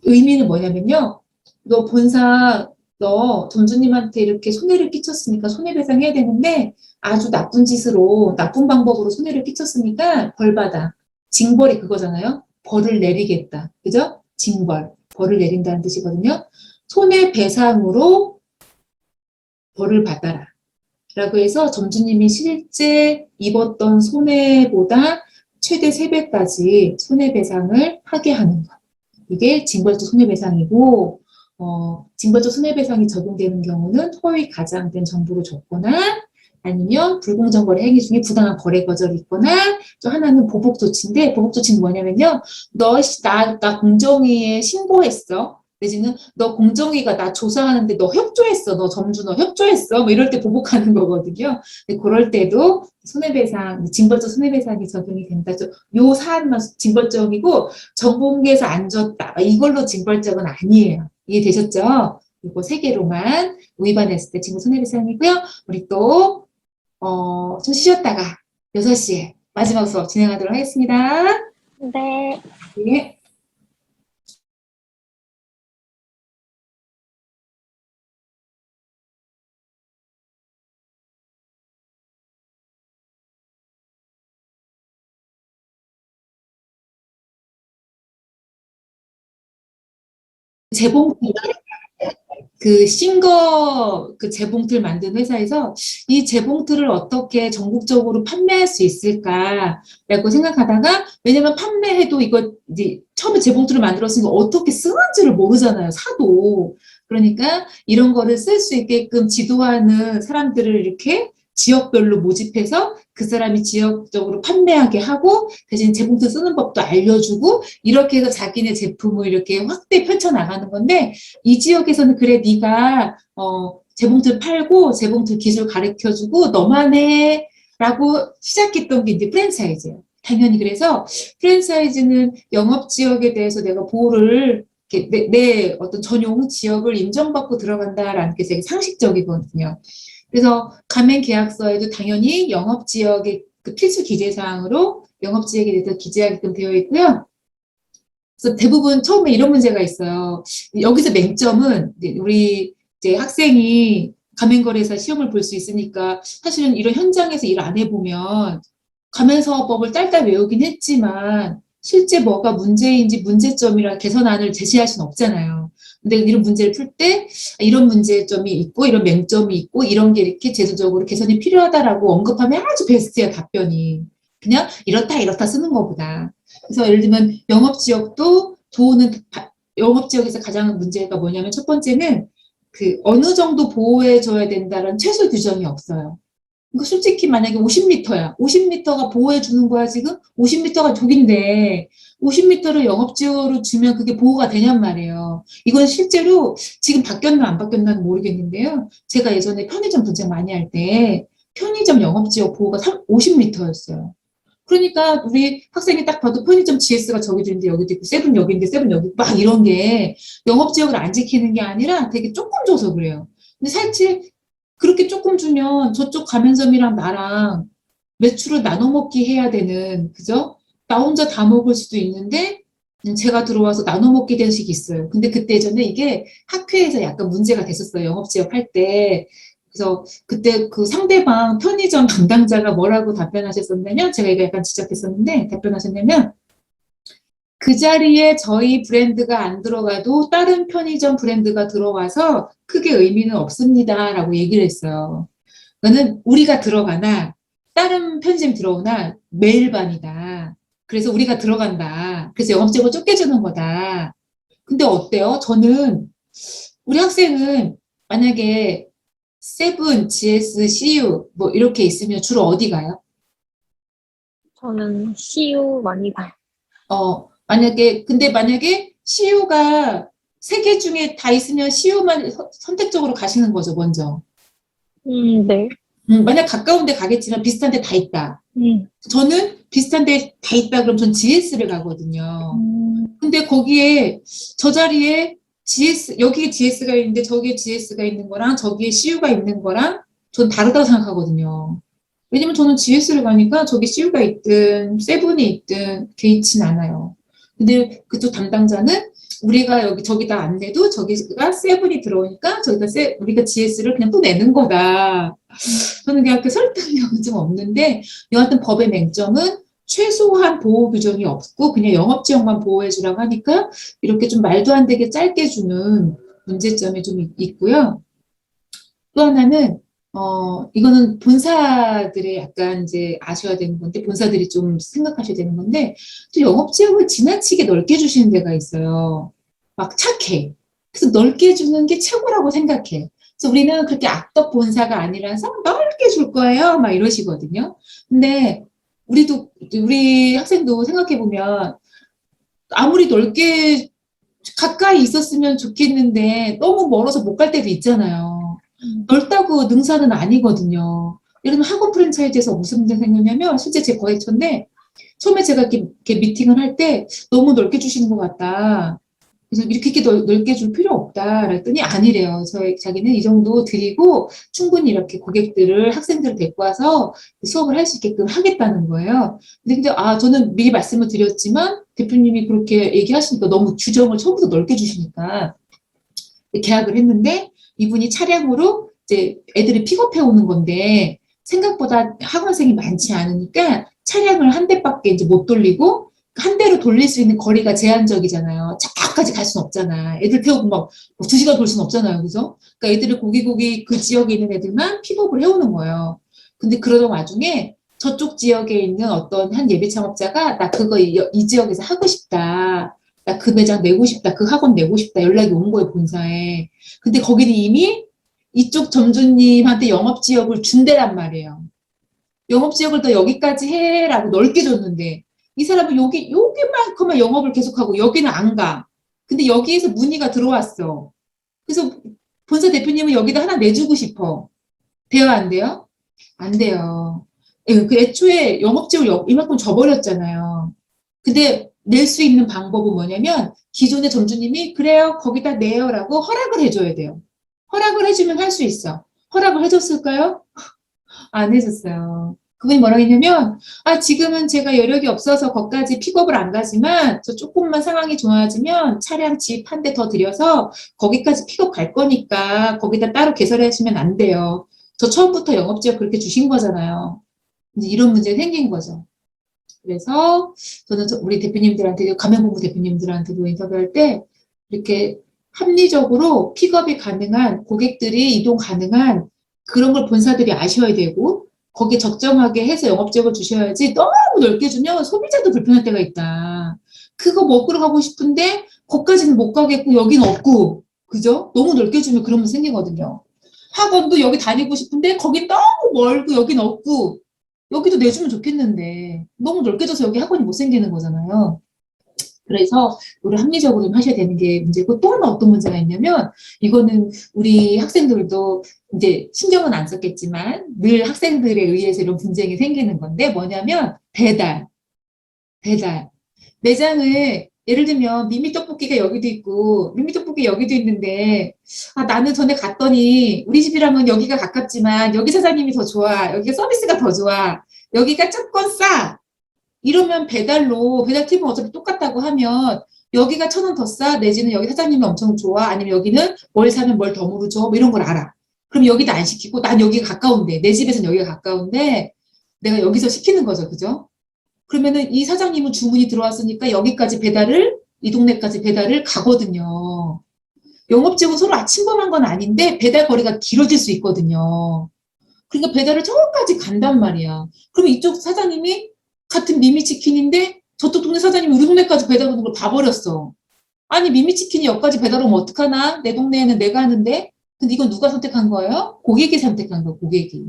의미는 뭐냐면요. 너 본사, 너 점주님한테 이렇게 손해를 끼쳤으니까 손해배상 해야 되는데, 아주 나쁜 짓으로, 나쁜 방법으로 손해를 끼쳤으니까 벌 받아. 징벌이 그거잖아요. 벌을 내리겠다. 그죠? 징벌. 벌을 내린다는 뜻이거든요. 손해배상으로 벌을 받아라. 라고 해서 점주님이 실제 입었던 손해보다 최대 3배까지 손해배상을 하게 하는 것. 이게 징벌적 손해배상이고, 징벌적 손해배상이 적용되는 경우는 허위 가장된 정보를 줬거나 아니면 불공정 거래 행위 중에 부당한 거래 거절이 있거나 또 하나는 보복 조치인데 보복 조치는 뭐냐면요. 나 공정위에 신고했어. 내지는 너 공정위가 나 조사하는데 너 협조했어. 너 점주 너 협조했어. 뭐 이럴 때 보복하는 거거든요. 근데 그럴 때도 손해배상, 징벌적 손해배상이 적용이 된다. 요 사안만 징벌적이고 정보공개해서 안 줬다. 이걸로 징벌적은 아니에요. 이해되셨죠? 이거 세 개로만 위반했을 때 징벌 손해배상이고요. 우리 또 좀 쉬셨다가 6시에 마지막 수업 진행하도록 하겠습니다. 네. 네. 재봉틀, 그 싱거 그 재봉틀 만든 회사에서 이 재봉틀을 어떻게 전국적으로 판매할 수 있을까라고 생각하다가 왜냐면 판매해도 이거 이제 처음에 재봉틀을 만들었으니까 어떻게 쓰는지를 모르잖아요. 사도. 그러니까 이런 거를 쓸 수 있게끔 지도하는 사람들을 이렇게 지역별로 모집해서 그 사람이 지역적으로 판매하게 하고 대신 재봉틀 쓰는 법도 알려주고 이렇게 해서 자기네 제품을 이렇게 확대 펼쳐나가는 건데 이 지역에서는 그래 네가 재봉틀 팔고 재봉틀 기술 가르쳐주고 너만 해라고 시작했던 게 이제 프랜차이즈예요. 당연히 그래서 프랜차이즈는 영업 지역에 대해서 내가 보호를 내 어떤 전용 지역을 인정받고 들어간다라는 게 되게 상식적이거든요. 그래서 가맹 계약서에도 당연히 영업 지역의 그 필수 기재 사항으로 영업 지역에 대해서 기재하게끔 되어 있고요. 그래서 대부분 처음에 이런 문제가 있어요. 여기서 맹점은 우리 이제 학생이 가맹거래사 시험을 볼 수 있으니까 사실은 이런 현장에서 일 안 해보면 가맹사업법을 딸딸 외우긴 했지만 실제 뭐가 문제인지 문제점이라 개선안을 제시할 수는 없잖아요. 근데 이런 문제를 풀 때 이런 문제점이 있고 이런 맹점이 있고 이런 게 이렇게 제도적으로 개선이 필요하다라고 언급하면 아주 베스트야 답변이. 그냥 이렇다 이렇다 쓰는 것보다. 그래서 예를 들면 영업지역도 영업지역에서 가장 문제가 뭐냐면 첫 번째는 그 어느 정도 보호해줘야 된다는 최소 규정이 없어요. 그러니까 솔직히 만약에 50m야. 50m가 보호해주는 거야, 지금? 50m가 독인데, 50m를 영업지역으로 주면 그게 보호가 되냔 말이에요. 이건 실제로 지금 바뀌었나 안 바뀌었나는 모르겠는데요. 제가 예전에 편의점 분쟁 많이 할 때, 편의점 영업지역 보호가 50m였어요. 그러니까 우리 학생이 딱 봐도 편의점 GS가 저기도 있는데 여기도 있고 세븐 여기 있는데 세븐 여기 막 이런 게 영업지역을 안 지키는 게 아니라 되게 조금 줘서 그래요. 근데 사실 그렇게 조금 주면 저쪽 가맹점이랑 나랑 매출을 나눠 먹기 해야 되는, 그죠? 나 혼자 다 먹을 수도 있는데 제가 들어와서 나눠 먹게 된 식이 있어요. 근데 그때 전에 이게 학회에서 약간 문제가 됐었어요. 영업지역 할 때. 그래서 그때 그 상대방 편의점 담당자가 뭐라고 답변하셨었냐면 제가 이거 약간 지적했었는데 답변하셨냐면 그 자리에 저희 브랜드가 안 들어가도 다른 편의점 브랜드가 들어와서 크게 의미는 없습니다라고 얘기를 했어요. 그거는 우리가 들어가나 다른 편의점이 들어오나 매일 밤이다. 그래서 우리가 들어간다. 그래서 영업적으로 쫓겨주는 거다. 근데 어때요? 저는 우리 학생은 만약에 세븐, GS, CU 뭐 이렇게 있으면 주로 어디 가요? 저는 CU 많이 가요. 만약에 CU가 세 개 중에 다 있으면 CU만 선택적으로 가시는 거죠, 먼저. 네. 만약 가까운 데 가겠지만 비슷한 데 다 있다. 음, 저는 비슷한 데 다 있다 그럼 전 GS를 가거든요. 음, 근데 거기에 저 자리에 여기에 GS가 있는데 저기에 GS가 있는 거랑 저기에 CU가 있는 거랑 전 다르다고 생각하거든요. 왜냐면 저는 GS를 가니까 저기 CU가 있든 세븐이 있든 개의치는 않아요. 근데 그쪽 담당자는 우리가 여기 저기다 안 내도 저기가 세븐이 들어오니까 우리가 GS를 그냥 또 내는 거다. 저는 그냥 그 설득력은 좀 없는데 여하튼 법의 맹점은 최소한 보호 규정이 없고 그냥 영업지역만 보호해주라고 하니까 이렇게 좀 말도 안 되게 짧게 주는 문제점이 좀 있고요. 또 하나는 이거는 본사들의 약간 이제 아셔야 되는 건데 본사들이 좀 생각하셔야 되는 건데 또 영업지역을 지나치게 넓게 주시는 데가 있어요. 막 착해. 그래서 넓게 주는 게 최고라고 생각해. 그래서 우리는 그렇게 악덕 본사가 아니라서 넓게 줄 거예요. 막 이러시거든요. 근데 우리 학생도 생각해 보면 아무리 넓게 가까이 있었으면 좋겠는데 너무 멀어서 못 갈 때도 있잖아요. 넓다고 능사는 아니거든요. 예를 들면 학원 프랜차이즈에서 무슨 문제 생겼냐면 실제 제 거래처인데 처음에 제가 이렇게 미팅을 할 때 너무 넓게 주시는 것 같다. 그래서 이렇게 넓게 줄 필요 없다. 그랬더니 아니래요. 자기는 이 정도 드리고 충분히 이렇게 고객들을, 학생들을 데리고 와서 수업을 할 수 있게끔 하겠다는 거예요. 근데 저는 미리 말씀을 드렸지만 대표님이 그렇게 얘기하시니까 너무 규정을 처음부터 넓게 주시니까 계약을 했는데 이분이 차량으로 이제 애들을 픽업해 오는 건데 생각보다 학원생이 많지 않으니까 차량을 한 대밖에 이제 못 돌리고 한 대로 돌릴 수 있는 거리가 제한적이잖아요. 저까지 갈 수는 없잖아. 애들 태우고 막 2시간 돌 수는 없잖아요. 그죠? 그러니까 애들을 고기 그 지역에 있는 애들만 픽업을 해오는 거예요. 근데 그러던 와중에 저쪽 지역에 있는 어떤 한 예비 창업자가 나 그거 이 지역에서 하고 싶다. 나 그 매장 내고 싶다. 그 학원 내고 싶다. 연락이 온 거예요, 본사에. 근데 거기는 이미 이쪽 점주님한테 영업지역을 준대란 말이에요. 영업지역을 더 여기까지 해라고 넓게 줬는데 이 사람은 여기만큼만 영업을 계속하고 여기는 안 가. 근데 여기에서 문의가 들어왔어. 그래서 본사 대표님은 여기다 하나 내주고 싶어. 돼요, 안 돼요? 안 돼요. 예, 그 애초에 영업지역을 이만큼 줘버렸잖아요. 근데 낼 수 있는 방법은 뭐냐면 기존의 점주님이 그래요, 거기다 내요라고 허락을 해줘야 돼요. 허락을 해주면 할 수 있어. 허락을 해줬을까요? 안 해줬어요. 그분이 뭐라고 했냐면 지금은 제가 여력이 없어서 거기까지 픽업을 안 가지만 저 조금만 상황이 좋아지면 차량 집 한 대 더 들여서 거기까지 픽업 갈 거니까 거기다 따로 개설해 주시면 안 돼요. 저 처음부터 영업지역 그렇게 주신 거잖아요. 이제 이런 문제 생긴 거죠. 그래서 저는 우리 대표님들한테, 가맹본부 대표님들한테도 인터뷰할 때 이렇게 합리적으로 픽업이 가능한, 고객들이 이동 가능한 그런 걸 본사들이 아셔야 되고 거기에 적정하게 해서 영업지역을 주셔야지 너무 넓게 주면 소비자도 불편할 때가 있다. 그거 먹으러 가고 싶은데 거기까지는 못 가겠고 여기는 없고, 그죠? 너무 넓게 주면 그런 문제 생기거든요. 학원도 여기 다니고 싶은데 거긴 너무 멀고 여긴 없고 여기도 내주면 좋겠는데 너무 넓게 줘서 여기 학원이 못 생기는 거잖아요. 그래서 우리 합리적으로 좀 하셔야 되는 게 문제고, 또 하나 어떤 문제가 있냐면 이거는 우리 학생들도 이제 신경은 안 썼겠지만 늘 학생들에 의해서 이런 분쟁이 생기는 건데 뭐냐면 배달. 매장을 예를 들면 미미떡볶이가 여기도 있고 미미떡볶이 여기도 있는데 나는 전에 갔더니 우리 집이랑은 여기가 가깝지만 여기 사장님이 더 좋아. 여기가 서비스가 더 좋아. 여기가 조금 싸. 이러면 배달 팁은 어차피 똑같다고 하면 여기가 1,000원 더 싸, 내지는 여기 사장님이 엄청 좋아, 아니면 여기는 뭘 사면 뭘 덤으로 줘, 뭐 이런 걸 알아. 그럼 여기다 안 시키고 난 여기가 가까운데, 내 집에서는 여기가 가까운데 내가 여기서 시키는 거죠. 그죠? 그러면은 이 사장님은 주문이 들어왔으니까 이 동네까지 배달을 가거든요. 영업직은 서로 아침범한 건 아닌데 배달 거리가 길어질 수 있거든요. 그러니까 배달을 저까지 간단 말이야. 그러면 이쪽 사장님이 같은 미미치킨인데 저쪽 동네 사장님이 우리 동네까지 배달 오는 걸 봐버렸어. 아니 미미치킨이 여기까지 배달 오면 어떡하나? 내 동네에는 내가 하는데. 근데 이건 누가 선택한 거예요? 고객이 선택한 거야, 고객이.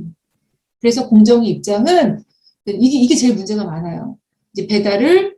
그래서 공정위 입장은 이게 제일 문제가 많아요. 이제 배달을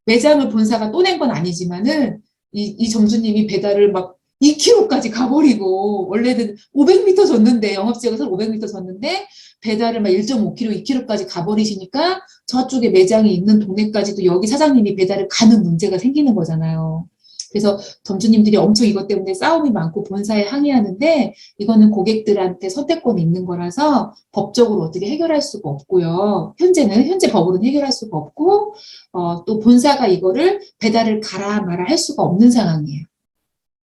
매장을 본사가 또 낸 건 아니지만은 이 점주님이 배달을 막 2km까지 가버리고 원래는 500m 줬는데 영업지역에서 500m 줬는데 배달을 막 1.5km, 2km까지 가버리시니까 저쪽에 매장이 있는 동네까지도 여기 사장님이 배달을 가는 문제가 생기는 거잖아요. 그래서 점주님들이 엄청 이것 때문에 싸움이 많고 본사에 항의하는데 이거는 고객들한테 선택권이 있는 거라서 법적으로 어떻게 해결할 수가 없고요. 현재 법으로는 해결할 수가 없고 또 본사가 이거를 배달을 가라 마라 할 수가 없는 상황이에요.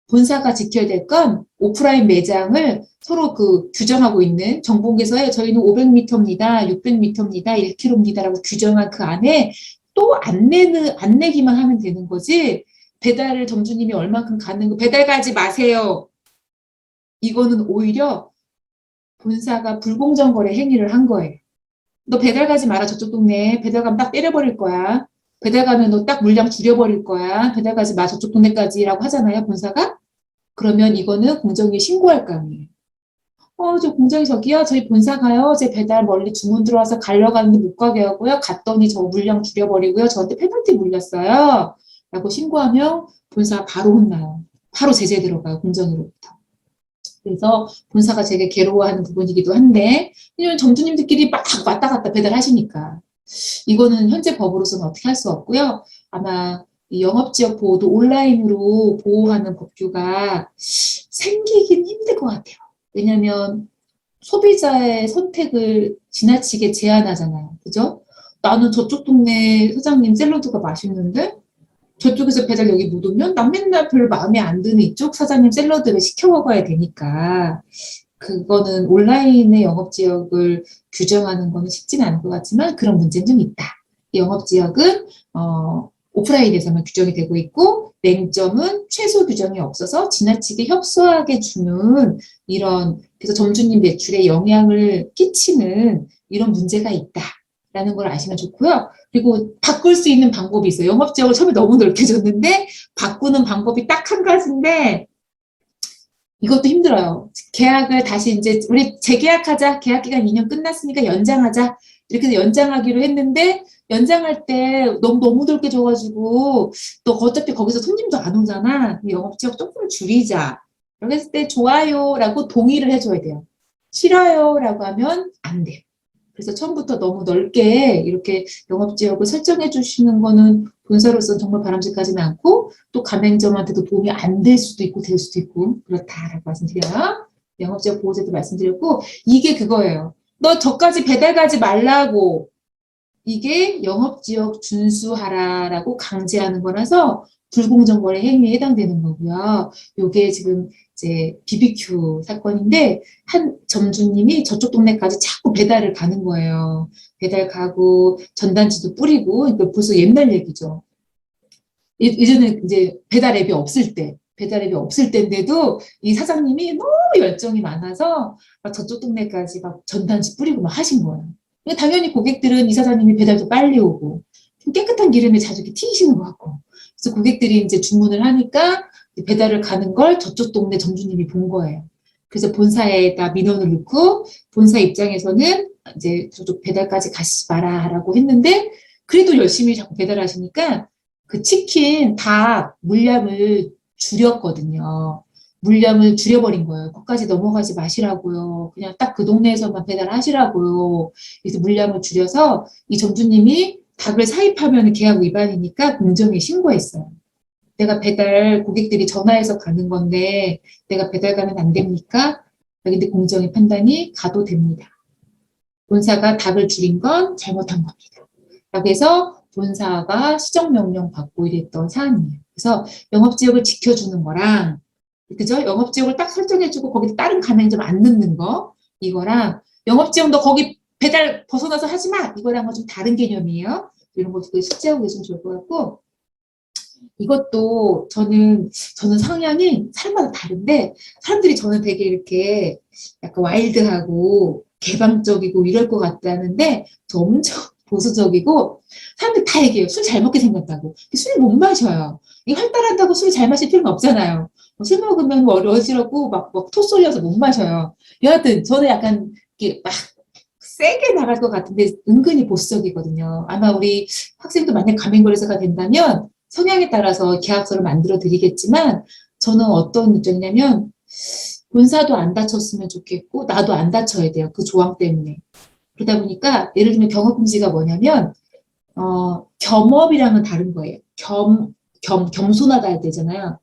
본사가 지켜야 될 건 오프라인 매장을 서로 규정하고 있는 정보공개서에 저희는 500m입니다, 600m입니다, 1km입니다라고 규정한 그 안에 또 안 내기만 하면 되는 거지. 배달을 점주님이 얼만큼 가는 거 배달 가지 마세요. 이거는 오히려 본사가 불공정 거래 행위를 한 거예요. 너 배달 가지 마라 저쪽 동네에. 배달 가면 딱 때려버릴 거야. 배달 가면 너 딱 물량 줄여버릴 거야. 배달 가지 마 저쪽 동네까지라고 하잖아요 본사가. 그러면 이거는 공정위에 신고할 거 아니에요. 저 공정위 저기요. 저희 본사 가요. 제 배달 멀리 주문 들어와서 가려고 하는데 못 가게 하고요. 갔더니 저 물량 줄여버리고요. 저한테 페널티 물렸어요. 라고 신고하면 본사가 바로 혼나요. 바로 제재 들어가요. 공정위로부터. 그래서 본사가 되게 괴로워하는 부분이기도 한데 왜냐면 점주님들끼리 막 왔다 갔다 배달하시니까 이거는 현재 법으로서는 어떻게 할 수 없고요. 아마 이 영업지역 보호도 온라인으로 보호하는 법규가 생기긴 힘들 것 같아요. 왜냐면 소비자의 선택을 지나치게 제한하잖아요. 그죠? 나는 저쪽 동네 사장님 샐러드가 맛있는데 저쪽에서 배달 여기 못 오면 난 맨날 별로 마음에 안 드는 이쪽 사장님 샐러드를 시켜 먹어야 되니까 그거는 온라인의 영업지역을 규정하는 거는 쉽지는 않을 것 같지만 그런 문제는 좀 있다. 영업지역은 오프라인에서만 규정이 되고 있고 냉점은 최소 규정이 없어서 지나치게 협소하게 주는 이런 그래서 점주님 매출에 영향을 끼치는 이런 문제가 있다라는 걸 아시면 좋고요. 그리고 바꿀 수 있는 방법이 있어요. 영업지역을 처음에 너무 넓게 줬는데 바꾸는 방법이 딱 한 가지인데 이것도 힘들어요. 계약을 다시 이제 우리 재계약하자. 계약 기간 2년 끝났으니까 연장하자. 이렇게 해서 연장하기로 했는데 연장할 때 너무 넓게 줘가지고 또 어차피 거기서 손님도 안 오잖아. 영업지역 조금 줄이자. 이렇게 했을 때 좋아요라고 동의를 해줘야 돼요. 싫어요라고 하면 안 돼요. 그래서 처음부터 너무 넓게 이렇게 영업지역을 설정해 주시는 거는 본사로서는 정말 바람직하지는 않고 또 가맹점한테도 도움이 안 될 수도 있고 될 수도 있고 그렇다라고 말씀드려요. 영업지역 보호제도 말씀드렸고 이게 그거예요. 너 저까지 배달 가지 말라고 이게 영업지역 준수하라라고 강제하는 거라서 불공정 거래 행위에 해당되는 거고요. 요게 지금 이제 BBQ 사건인데 한 점주님이 저쪽 동네까지 자꾸 배달을 가는 거예요. 배달 가고 전단지도 뿌리고 이거 벌써 옛날 얘기죠. 예전에 이제 배달 앱이 없을 때인데도 이 사장님이 너무 열정이 많아서 막 저쪽 동네까지 막 전단지 뿌리고 막 하신 거예요. 당연히 고객들은 이 사장님이 배달도 빨리 오고 깨끗한 기름에 자주 이렇게 튀기시는 것 같고 그래서 고객들이 이제 주문을 하니까 배달을 가는 걸 저쪽 동네 점주님이 본 거예요. 그래서 본사에다 민원을 넣고 본사 입장에서는 이제 저쪽 배달까지 가시지 마라라고 했는데 그래도 열심히 자꾸 배달하시니까 그 치킨 다 물량을 줄였거든요. 물량을 줄여버린 거예요. 거기까지 넘어가지 마시라고요. 그냥 딱 그 동네에서만 배달하시라고요. 그래서 물량을 줄여서 이 점주님이 닭을 사입하면 계약 위반이니까 공정에 신고했어요. 내가 배달 고객들이 전화해서 가는 건데 내가 배달 가면 안 됩니까? 근데 공정의 판단이 가도 됩니다. 본사가 닭을 줄인 건 잘못한 겁니다. 라고 해서 본사가 시정명령 받고 이랬던 사안이에요. 그래서 영업지역을 지켜주는 거랑 그죠? 영업지역을 딱 설정해주고 거기다 다른 가맹점 안 넣는 거 이거랑 영업지역 너 거기 배달 벗어나서 하지 마 이거랑은 좀 다른 개념이에요. 이런 것도 숙지하고 계시면 좋을 것 같고 이것도 저는 성향이 사람마다 다른데 사람들이 저는 되게 이렇게 약간 와일드하고 개방적이고 이럴 것 같다는데 저 엄청 보수적이고 사람들 다 얘기해요. 술 잘 먹게 생겼다고. 술 못 마셔요. 이 활달한다고 술 잘 마실 필요는 없잖아요. 술 먹으면 어지럽고 막 토 쏠려서 못 마셔요. 여하튼 저는 약간 이렇게 막 세게 나갈 것 같은데 은근히 보수적이거든요. 아마 우리 학생도 만약 가맹거래사가 된다면 성향에 따라서 계약서를 만들어 드리겠지만 저는 어떤 입장이냐면 본사도 안 다쳤으면 좋겠고 나도 안 다쳐야 돼요. 그 조항 때문에. 그러다 보니까 예를 들면 경업금지가 뭐냐면 겸업이랑은 다른 거예요. 겸손하다 할 때잖아요.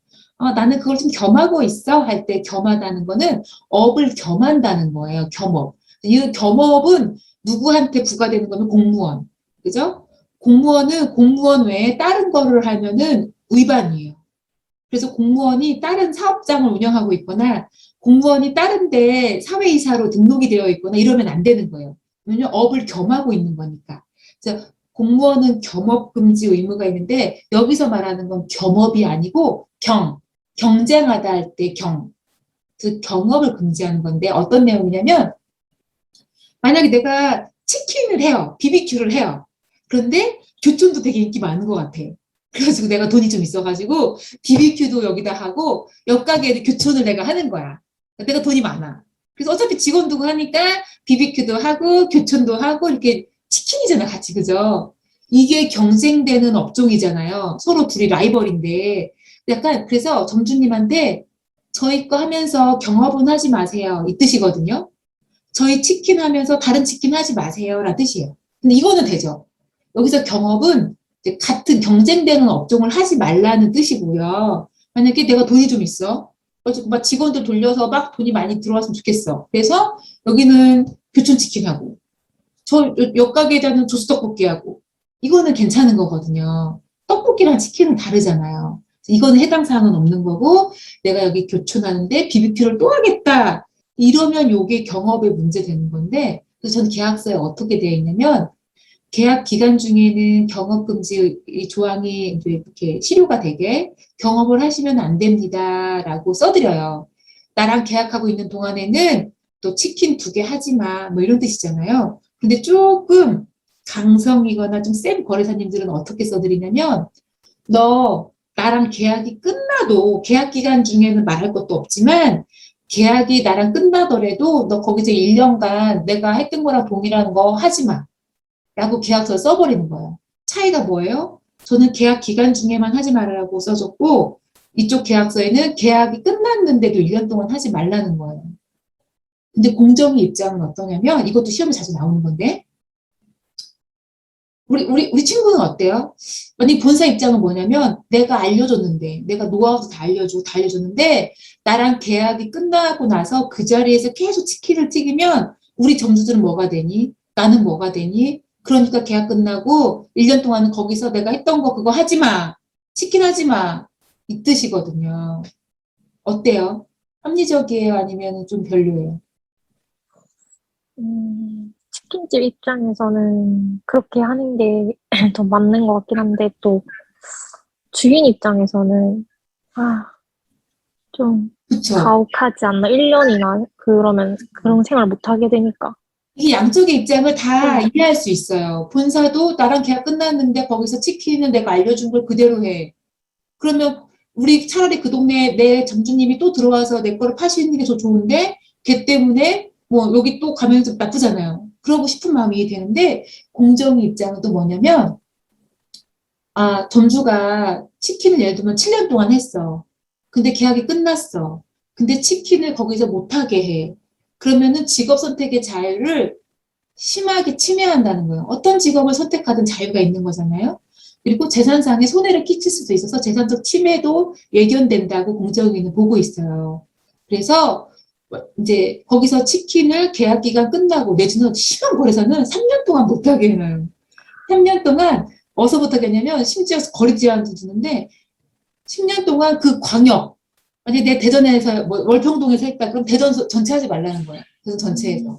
나는 그걸 좀 겸하고 있어 할 때 겸하다는 거는 업을 겸한다는 거예요. 겸업. 이 겸업은 누구한테 부과되는 거면 공무원. 그죠? 공무원은 공무원 외에 다른 거를 하면은 위반이에요. 그래서 공무원이 다른 사업장을 운영하고 있거나 공무원이 다른 데 사회이사로 등록이 되어 있거나 이러면 안 되는 거예요. 왜냐면 업을 겸하고 있는 거니까. 그래서 공무원은 겸업 금지 의무가 있는데 여기서 말하는 건 겸업이 아니고 경쟁하다 할 때 그 경업을 금지하는 건데 어떤 내용이냐면 만약에 내가 치킨을 해요. BBQ를 해요. 그런데 교촌도 되게 인기 많은 것 같아. 그래가지고 내가 돈이 좀 있어가지고 BBQ도 여기다 하고 옆 가게에 교촌을 내가 하는 거야. 내가 돈이 많아. 그래서 어차피 직원 두고 하니까 BBQ도 하고 교촌도 하고 이렇게 치킨이잖아 같이 그죠? 이게 경쟁되는 업종이잖아요. 서로 둘이 라이벌인데 약간 그래서 점주님한테 저희 거 하면서 경업은 하지 마세요 이 뜻이거든요. 저희 치킨 하면서 다른 치킨 하지 마세요 라는 뜻이에요. 근데 이거는 되죠. 여기서 경업은 이제 같은 경쟁되는 업종을 하지 말라는 뜻이고요. 만약에 내가 돈이 좀 있어. 그래서 막 직원들 돌려서 막 돈이 많이 들어왔으면 좋겠어. 그래서 여기는 교촌치킨하고 저 옆 가게에다는 조수떡볶이하고 이거는 괜찮은 거거든요. 떡볶이랑 치킨은 다르잖아요. 이거는 해당 사항은 없는 거고 내가 여기 교촌하는데 BBQ를 또 하겠다. 이러면 요게 경업에 문제 되는 건데 그래서 저는 계약서에 어떻게 되어 있냐면 계약 기간 중에는 경업금지 조항이 이제 이렇게 실효가 되게 경업을 하시면 안 됩니다라고 써드려요. 나랑 계약하고 있는 동안에는 또 치킨 2개 하지 마. 뭐 이런 뜻이잖아요. 근데 조금 강성이거나 좀 센 거래사님들은 어떻게 써드리냐면 너 나랑 계약이 끝나도 계약 기간 중에는 말할 것도 없지만 계약이 나랑 끝나더라도 너 거기서 1년간 내가 했던 거랑 동일한 거 하지 마. 라고 계약서를 써버리는 거예요. 차이가 뭐예요? 저는 계약 기간 중에만 하지 말라고 써줬고 이쪽 계약서에는 계약이 끝났는데도 1년 동안 하지 말라는 거예요. 근데 공정위 입장은 어떠냐면 이것도 시험에 자주 나오는 건데 우리 친구는 어때요? 만약 본사 입장은 뭐냐면 내가 알려줬는데 내가 노하우도 다 알려주고 다 알려줬는데 나랑 계약이 끝나고 나서 그 자리에서 계속 치킨을 튀기면 우리 점주들은 뭐가 되니? 나는 뭐가 되니? 그러니까 계약 끝나고 1년 동안은 거기서 내가 했던 거 그거 하지 마. 치킨 하지 마. 이 뜻이거든요. 어때요? 합리적이에요? 아니면 좀 별로예요? 치킨집 입장에서는 그렇게 하는 게 더 맞는 것 같긴 한데, 또, 주인 입장에서는, 좀, 그쵸? 가혹하지 않나? 1년이나, 그러면, 그런 생활 못 하게 되니까. 이게 양쪽의 입장을 다 네. 이해할 수 있어요. 본사도 나랑 계약 끝났는데 거기서 치킨은 내가 알려준 걸 그대로 해. 그러면 우리 차라리 그 동네에 내 점주님이 또 들어와서 내 거를 파시는 게 더 좋은데 걔 때문에 뭐 여기 또 가면 좀 나쁘잖아요. 그러고 싶은 마음이 되는데 공정위 입장은 또 뭐냐면 점주가 치킨을 예를 들면 7년 동안 했어. 근데 계약이 끝났어. 근데 치킨을 거기서 못하게 해. 그러면은 직업 선택의 자유를 심하게 침해한다는 거예요. 어떤 직업을 선택하든 자유가 있는 거잖아요. 그리고 재산상의 손해를 끼칠 수도 있어서 재산적 침해도 예견된다고 공정위는 보고 있어요. 그래서 이제 거기서 치킨을 계약 기간 끝나고 내지는 심한 거래사는 3년 동안 못하게 해놔요. 3년 동안 어디서 못하게 하냐면 심지어 거리 제한도 두는데 10년 동안 그 광역 만약에 내 대전에서 뭐 월평동에서 했다 그럼 대전 전체 하지 말라는 거야. 대전 전체에서.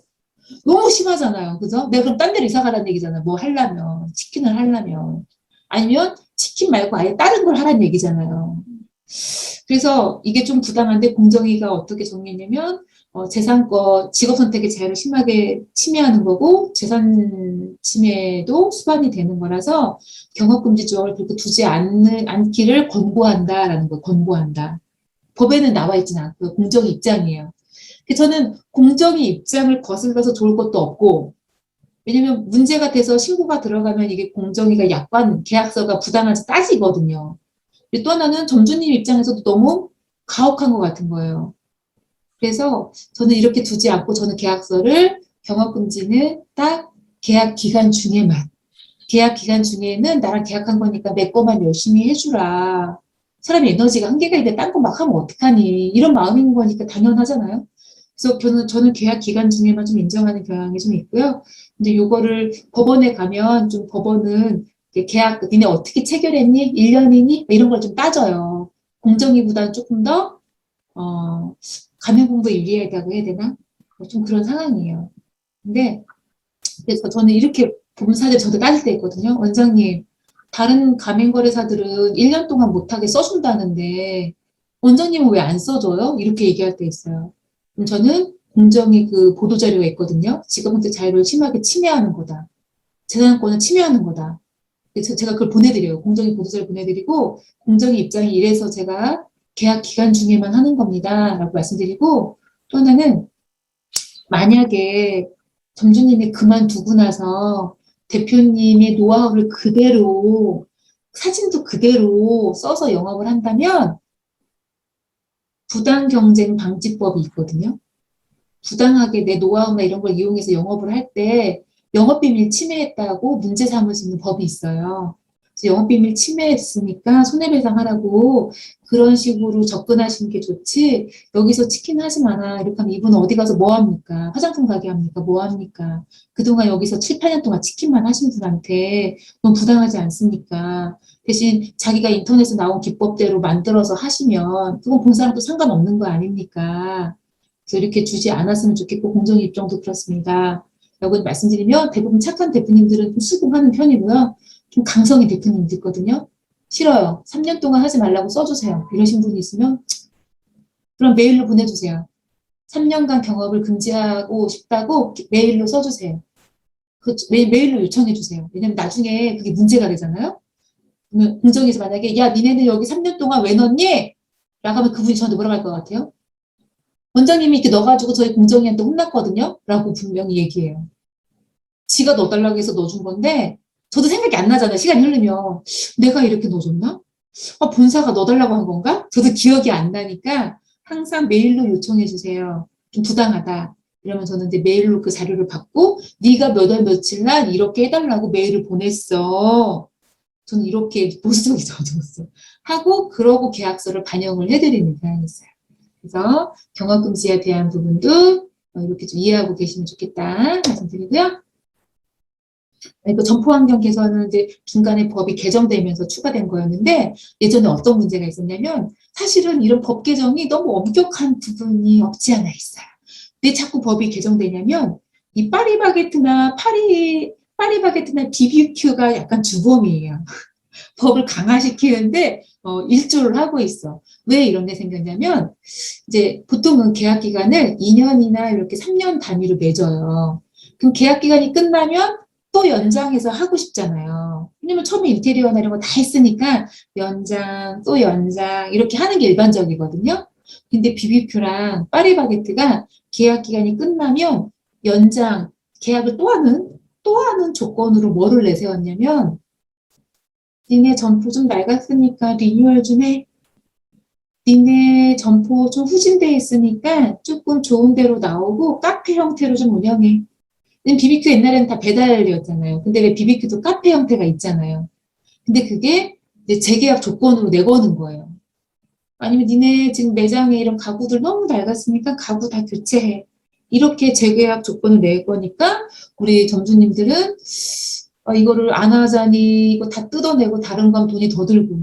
너무 심하잖아요. 그죠? 내가 그럼 딴 데로 이사 가라는 얘기잖아요. 뭐 하려면, 치킨을 하려면. 아니면 치킨 말고 아예 다른 걸 하라는 얘기잖아요. 그래서 이게 좀 부당한데 공정위가 어떻게 정리했냐면 재산권, 직업 선택의 자유를 심하게 침해하는 거고 재산 침해도 수반이 되는 거라서 경업금지 조항을 그렇게 두지 않기를 권고한다라는 거, 권고한다. 법에는 나와 있지는 않고요. 공정위 입장이에요. 저는 공정위 입장을 거슬러서 좋을 것도 없고 왜냐면 문제가 돼서 신고가 들어가면 이게 공정위가 약관 계약서가 부당한지 따지거든요. 또 하나는 점주님 입장에서도 너무 가혹한 것 같은 거예요. 그래서 저는 이렇게 두지 않고 저는 계약서를 경업금지는 딱 계약 기간 중에만 계약 기간 중에는 나랑 계약한 거니까 내 거만 열심히 해주라. 사람이 에너지가 한계가 있는데 딴 거 막 하면 어떡하니. 이런 마음인 거니까 당연하잖아요. 그래서 저는 계약 기간 중에만 좀 인정하는 경향이 좀 있고요. 근데 요거를 법원에 가면 좀 법원은 이렇게 계약, 니네 어떻게 체결했니? 1년이니? 이런 걸 좀 따져요. 공정위보다는 조금 더, 가면 공부에 유리하다고 해야 되나? 좀 그런 상황이에요. 근데, 그래서 저는 이렇게 법무사들 저도 따질 때 있거든요. 원장님, 다른 가맹거래사들은 1년 동안 못하게 써준다는데, 원장님은 왜 안 써줘요? 이렇게 얘기할 때 있어요. 그럼 저는 공정위 그 보도자료가 있거든요. 직업hunter 자유를 심하게 침해하는 거다. 재산권을 침해하는 거다. 그래서 제가 그걸 보내드려요. 공정위 보도자료 보내드리고, 공정위 입장이 이래서 제가 계약 기간 중에만 하는 겁니다. 라고 말씀드리고, 또 하나는 만약에 점주님이 그만두고 나서 대표님의 노하우를 그대로, 사진도 그대로 써서 영업을 한다면, 부당경쟁방지법이 있거든요. 부당하게 내 노하우나 이런 걸 이용해서 영업을 할 때 영업비밀 침해했다고 문제 삼을 수 있는 법이 있어요. 그래서 영업비밀 침해했으니까 손해배상하라고 그런 식으로 접근하시는 게 좋지, 여기서 치킨 하지 마라 이렇게 하면 이분은 어디 가서 뭐 합니까? 화장품 가게 합니까? 뭐 합니까? 그동안 여기서 7, 8년 동안 치킨만 하신 분한테 너무 부당하지 않습니까? 대신 자기가 인터넷에 나온 기법대로 만들어서 하시면 그건 본 사람도 상관없는 거 아닙니까? 그래서 이렇게 주지 않았으면 좋겠고, 공정위 입장도 그렇습니다. 라고 말씀드리면 대부분 착한 대표님들은 좀 수긍하는 편이고요. 좀 강성의 대표님들 있거든요. 싫어요. 3년 동안 하지 말라고 써주세요. 이러신 분이 있으면 그럼 메일로 보내주세요. 3년간 경업을 금지하고 싶다고 메일로 써주세요. 메일로 요청해주세요. 왜냐면 나중에 그게 문제가 되잖아요. 그러면 공정위에서 만약에 야 니네는 여기 3년 동안 왜 넣었니? 라고 하면 그분이 저한테 뭐라고 할 것 같아요? 원장님이 이렇게 넣어가지고 저희 공정위한테 혼났거든요? 라고 분명히 얘기해요. 지가 넣어달라고 해서 넣어준 건데, 저도 생각이 안 나잖아요. 시간이 흐르면. 내가 이렇게 넣어줬나? 본사가 넣어달라고 한 건가? 저도 기억이 안 나니까 항상 메일로 요청해주세요. 좀 부당하다. 이러면 저는 이제 메일로 그 자료를 받고, 네가 몇 월 며칠 날 이렇게 해달라고 메일을 보냈어. 저는 이렇게 보수적이죠. 하고, 그러고 계약서를 반영을 해드리는 경향이 있어요. 그래서 경업금지에 대한 부분도 이렇게 좀 이해하고 계시면 좋겠다 말씀드리고요. 그 점포환경 개선은 이제 중간에 법이 개정되면서 추가된 거였는데, 예전에 어떤 문제가 있었냐면 사실은 이런 법 개정이 너무 엄격한 부분이 없지 않아 있어요. 왜 자꾸 법이 개정되냐면 이 파리바게트나 BBQ가 약간 주범이에요. 법을 강화시키는데 일조를 하고 있어. 왜 이런 게 생겼냐면 이제 보통은 계약 기간을 2년이나 이렇게 3년 단위로 맺어요. 그럼 계약 기간이 끝나면 또 연장해서 하고 싶잖아요. 왜냐면 처음에 인테리어나 이런 거 다 했으니까 연장, 또 연장 이렇게 하는 게 일반적이거든요. 근데 BBQ랑 파리바게트가 계약 기간이 끝나면 연장, 계약을 또 하는 조건으로 뭐를 내세웠냐면 니네 점포 좀 낡았으니까 리뉴얼 좀 해. 니네 점포 좀 후진돼 있으니까 조금 좋은 데로 나오고 카페 형태로 좀 운영해. BBQ 옛날에는 다 배달이었잖아요. 근데 왜 BBQ도 카페 형태가 있잖아요. 근데 그게 이제 재계약 조건으로 내거는 거예요. 아니면 니네 지금 매장에 이런 가구들 너무 낡았으니까 가구 다 교체해. 이렇게 재계약 조건을 낼 거니까 우리 점주님들은 이거를 안 하자니 이거 다 뜯어내고 다른 거 하면 돈이 더 들고,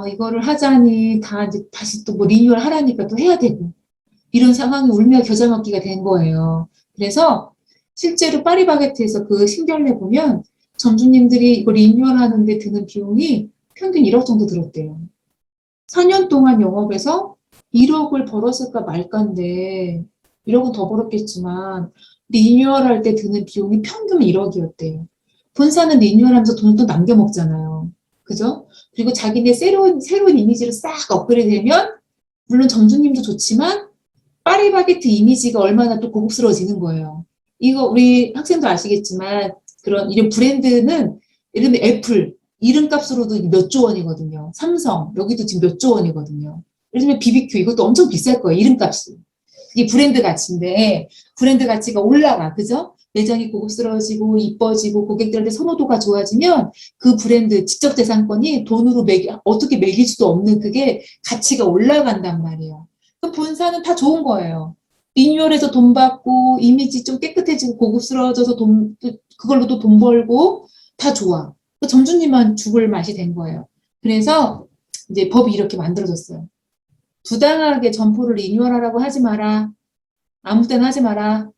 이거를 하자니 다 이제 다시 또 뭐 리뉴얼 하라니까 또 해야 되고, 이런 상황이 울며 겨자 먹기가 된 거예요. 그래서 실제로 파리바게트에서 그 신결내 보면 점주님들이 이거 리뉴얼 하는데 드는 비용이 평균 1억 정도 들었대요. 4년 동안 영업해서 1억을 벌었을까 말까인데, 1억은 더 벌었겠지만 리뉴얼 할 때 드는 비용이 평균 1억이었대요. 본사는 리뉴얼하면서 돈을 또 남겨 먹잖아요. 그죠? 그리고 자기네 새로운 이미지를 싹 업그레이드 되면 물론 점주님도 좋지만 파리바게트 이미지가 얼마나 또 고급스러워지는 거예요. 이거 우리 학생도 아시겠지만 그런 이런 브랜드는 예를 들면 애플 이름값으로도 몇 조 원이거든요. 삼성 여기도 지금 몇 조 원이거든요. 예를 들면 BBQ 이것도 엄청 비쌀 거예요. 이름값이. 이게 브랜드 가치인데 브랜드 가치가 올라가. 그죠? 매장이 고급스러워지고 이뻐지고 고객들한테 선호도가 좋아지면 그 브랜드 지적재산권이 돈으로 어떻게 매길 수도 없는 그게 가치가 올라간단 말이에요. 그 본사는 다 좋은 거예요. 리뉴얼해서 돈 받고 이미지 좀 깨끗해지고 고급스러워져서 그걸로도 돈 벌고 다 좋아. 그 점주님만 죽을 맛이 된 거예요. 그래서 이제 법이 이렇게 만들어졌어요. 부당하게 점포를 리뉴얼하라고 하지 마라. 아무 때나 하지 마라.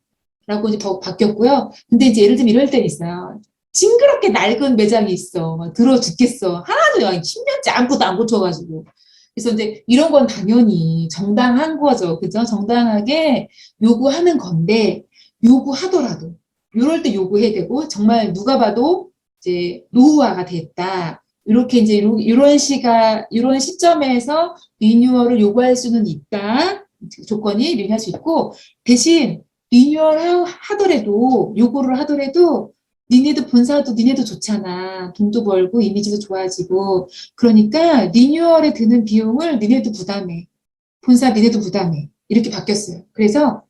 라고 이제 더 바뀌었고요. 근데 이제 예를 들면 이럴 때 있어요. 징그럽게 낡은 매장이 있어. 막 더러워 죽겠어. 하나도 10년째 아무것도 안 고쳐가지고. 그래서 이제 이런 건 당연히 정당한 거죠. 그죠? 정당하게 요구하는 건데, 요구하더라도, 요럴 때 요구해야 되고, 정말 누가 봐도 이제 노후화가 됐다. 이렇게 이제 이런 시점에서 리뉴얼을 요구할 수는 있다. 조건이 리뉴얼할 수 있고, 대신 리뉴얼 하더라도, 요구를 하더라도, 니네도 본사도 니네도 좋잖아. 돈도 벌고 이미지도 좋아지고. 그러니까 리뉴얼에 드는 비용을 니네도 부담해. 본사 니네도 부담해. 이렇게 바뀌었어요. 그래서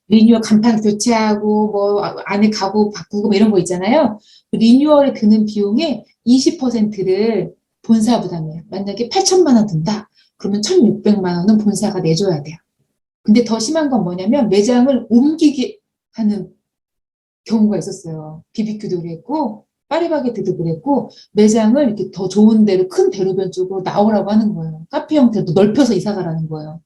리뉴얼 간판 교체하고 뭐 안에 가구 바꾸고 뭐 이런 거 있잖아요. 리뉴얼에 드는 비용의 20%를 본사 부담해요. 만약에 8천만 원 든다. 그러면 1,600만 원은 본사가 내줘야 돼요. 근데 더 심한 건 뭐냐면 매장을 옮기게 하는 경우가 있었어요. BBQ도 그랬고 파리바게뜨도 그랬고 매장을 이렇게 더 좋은 데로 큰 대로변 쪽으로 나오라고 하는 거예요. 카페 형태도 넓혀서 이사 가라는 거예요.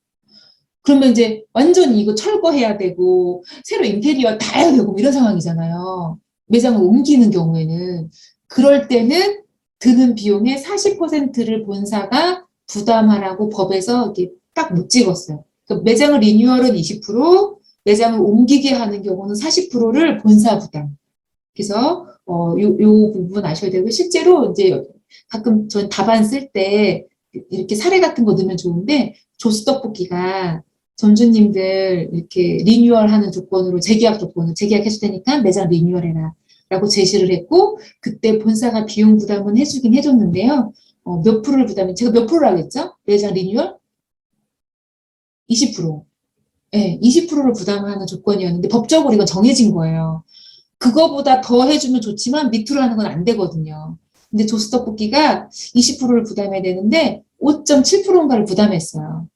그러면 이제 완전히 이거 철거해야 되고 새로 인테리어 다 해야 되고 이런 상황이잖아요. 매장을 옮기는 경우에는 그럴 때는 드는 비용의 40%를 본사가 부담하라고 법에서 이렇게 딱 못 찍었어요. 그러니까 매장을 리뉴얼은 20%, 매장을 옮기게 하는 경우는 40%를 본사 부담. 그래서 요 부분 아셔야 되고 실제로 이제 가끔 전 답안 쓸 때 이렇게 사례 같은 거 넣으면 좋은데 조스 떡볶이가 점주님들 이렇게 리뉴얼하는 조건으로 재계약 조건으로 재계약해줄 테니까 매장 리뉴얼해라 라고 제시를 했고 그때 본사가 비용 부담은 해주긴 해줬는데요. 몇 프로를 부담해? 제가 몇 프로라고 했죠? 매장 리뉴얼? 20%. 네, 20%를 부담하는 조건이었는데 법적으로 이건 정해진 거예요. 그거보다 더 해주면 좋지만 밑으로 하는 건 안 되거든요. 근데 조스 떡볶이가 20%를 부담해야 되는데 5.7%인가를 부담했어요.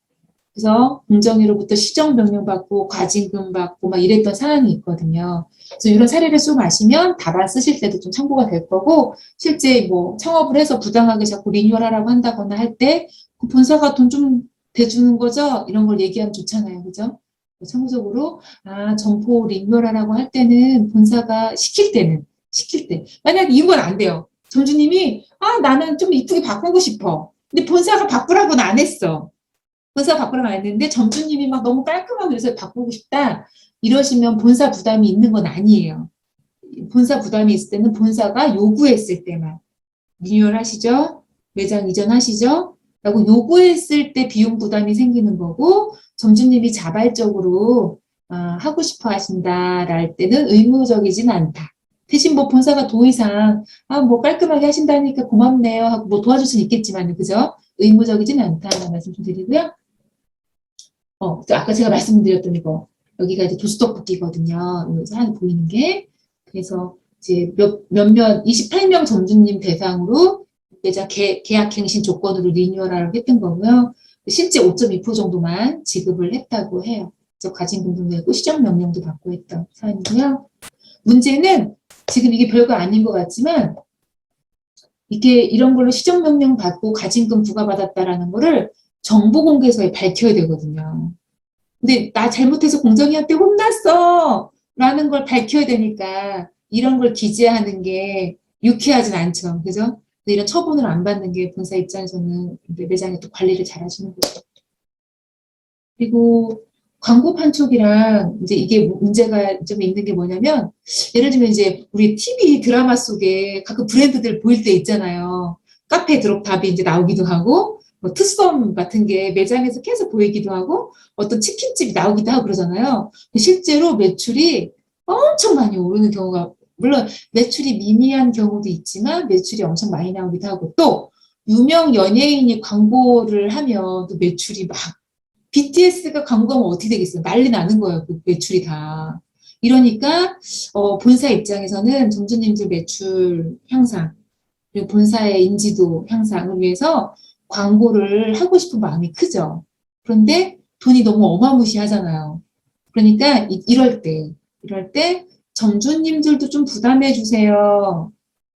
그래서 공정위로부터 시정명령 받고 과징금 받고 막 이랬던 사안이 있거든요. 그래서 이런 사례를 좀 아시면 답안 쓰실 때도 좀 참고가 될 거고 실제 뭐 창업을 해서 부당하게 자꾸 리뉴얼하라고 한다거나 할 때 본사가 돈 좀 대주는 거죠? 이런 걸 얘기하면 좋잖아요. 그죠? 참고적으로 점포 리뉴얼하라고 할 때는 본사가 시킬 때 만약에 이건 안 돼요. 점주님이 나는 좀 이쁘게 바꾸고 싶어. 근데 본사가 바꾸라고는 안 했어. 본사 바꾸라고 안 했는데 점주님이 막 너무 깔끔하게 그래서 바꾸고 싶다. 이러시면 본사 부담이 있는 건 아니에요. 본사 부담이 있을 때는 본사가 요구했을 때만 리뉴얼 하시죠? 매장 이전하시죠? 라고 요구했을 때 비용 부담이 생기는 거고 점주님이 자발적으로 하고 싶어 하신다랄 때는 의무적이진 않다. 대신 뭐 본사가 도의상 뭐 깔끔하게 하신다니까 고맙네요 하고 뭐 도와줄 수는 있겠지만 그죠? 의무적이진 않다는 말씀 좀 드리고요. 아까 제가 말씀드렸던 이거 여기가 이제 도수떡볶이거든요. 여기서 하나 보이는 게 그래서 이제 몇몇 28명 점주님 대상으로 매장 계약갱신 조건으로 리뉴얼하라고 했던 거고요. 실제 5.2% 정도만 지급을 했다고 해요. 그래서 과징금도 내고 시정명령도 받고 했던 사안이고요. 문제는 지금 이게 별거 아닌 것 같지만 이게 이런 걸로 시정명령 받고 과징금 부과받았다라는 거를 정보공개서에 밝혀야 되거든요. 근데 나 잘못해서 공정위한테 혼났어 라는 걸 밝혀야 되니까 이런 걸 기재하는 게 유쾌하진 않죠. 그죠? 근데 이런 처분을 안 받는 게 본사 입장에서는 매장에 또 관리를 잘 하시는 거죠. 그리고 광고 판촉이랑 이제 이게 문제가 좀 있는 게 뭐냐면 예를 들면 이제 우리 TV 드라마 속에 가끔 브랜드들 보일 때 있잖아요. 카페 드롭탑이 이제 나오기도 하고 뭐 투썸 같은 게 매장에서 계속 보이기도 하고 어떤 치킨집이 나오기도 하고 그러잖아요. 실제로 매출이 엄청 많이 오르는 경우가 물론 매출이 미미한 경우도 있지만 매출이 엄청 많이 나오기도 하고 또 유명 연예인이 광고를 하면 또 매출이 막 BTS가 광고하면 어떻게 되겠어요? 난리 나는 거예요. 그 매출이 다. 이러니까 본사 입장에서는 점주님들 매출 향상, 그리고 본사의 인지도 향상을 위해서 광고를 하고 싶은 마음이 크죠. 그런데 돈이 너무 어마무시하잖아요. 그러니까 이럴 때 점주님들도 좀 부담해 주세요.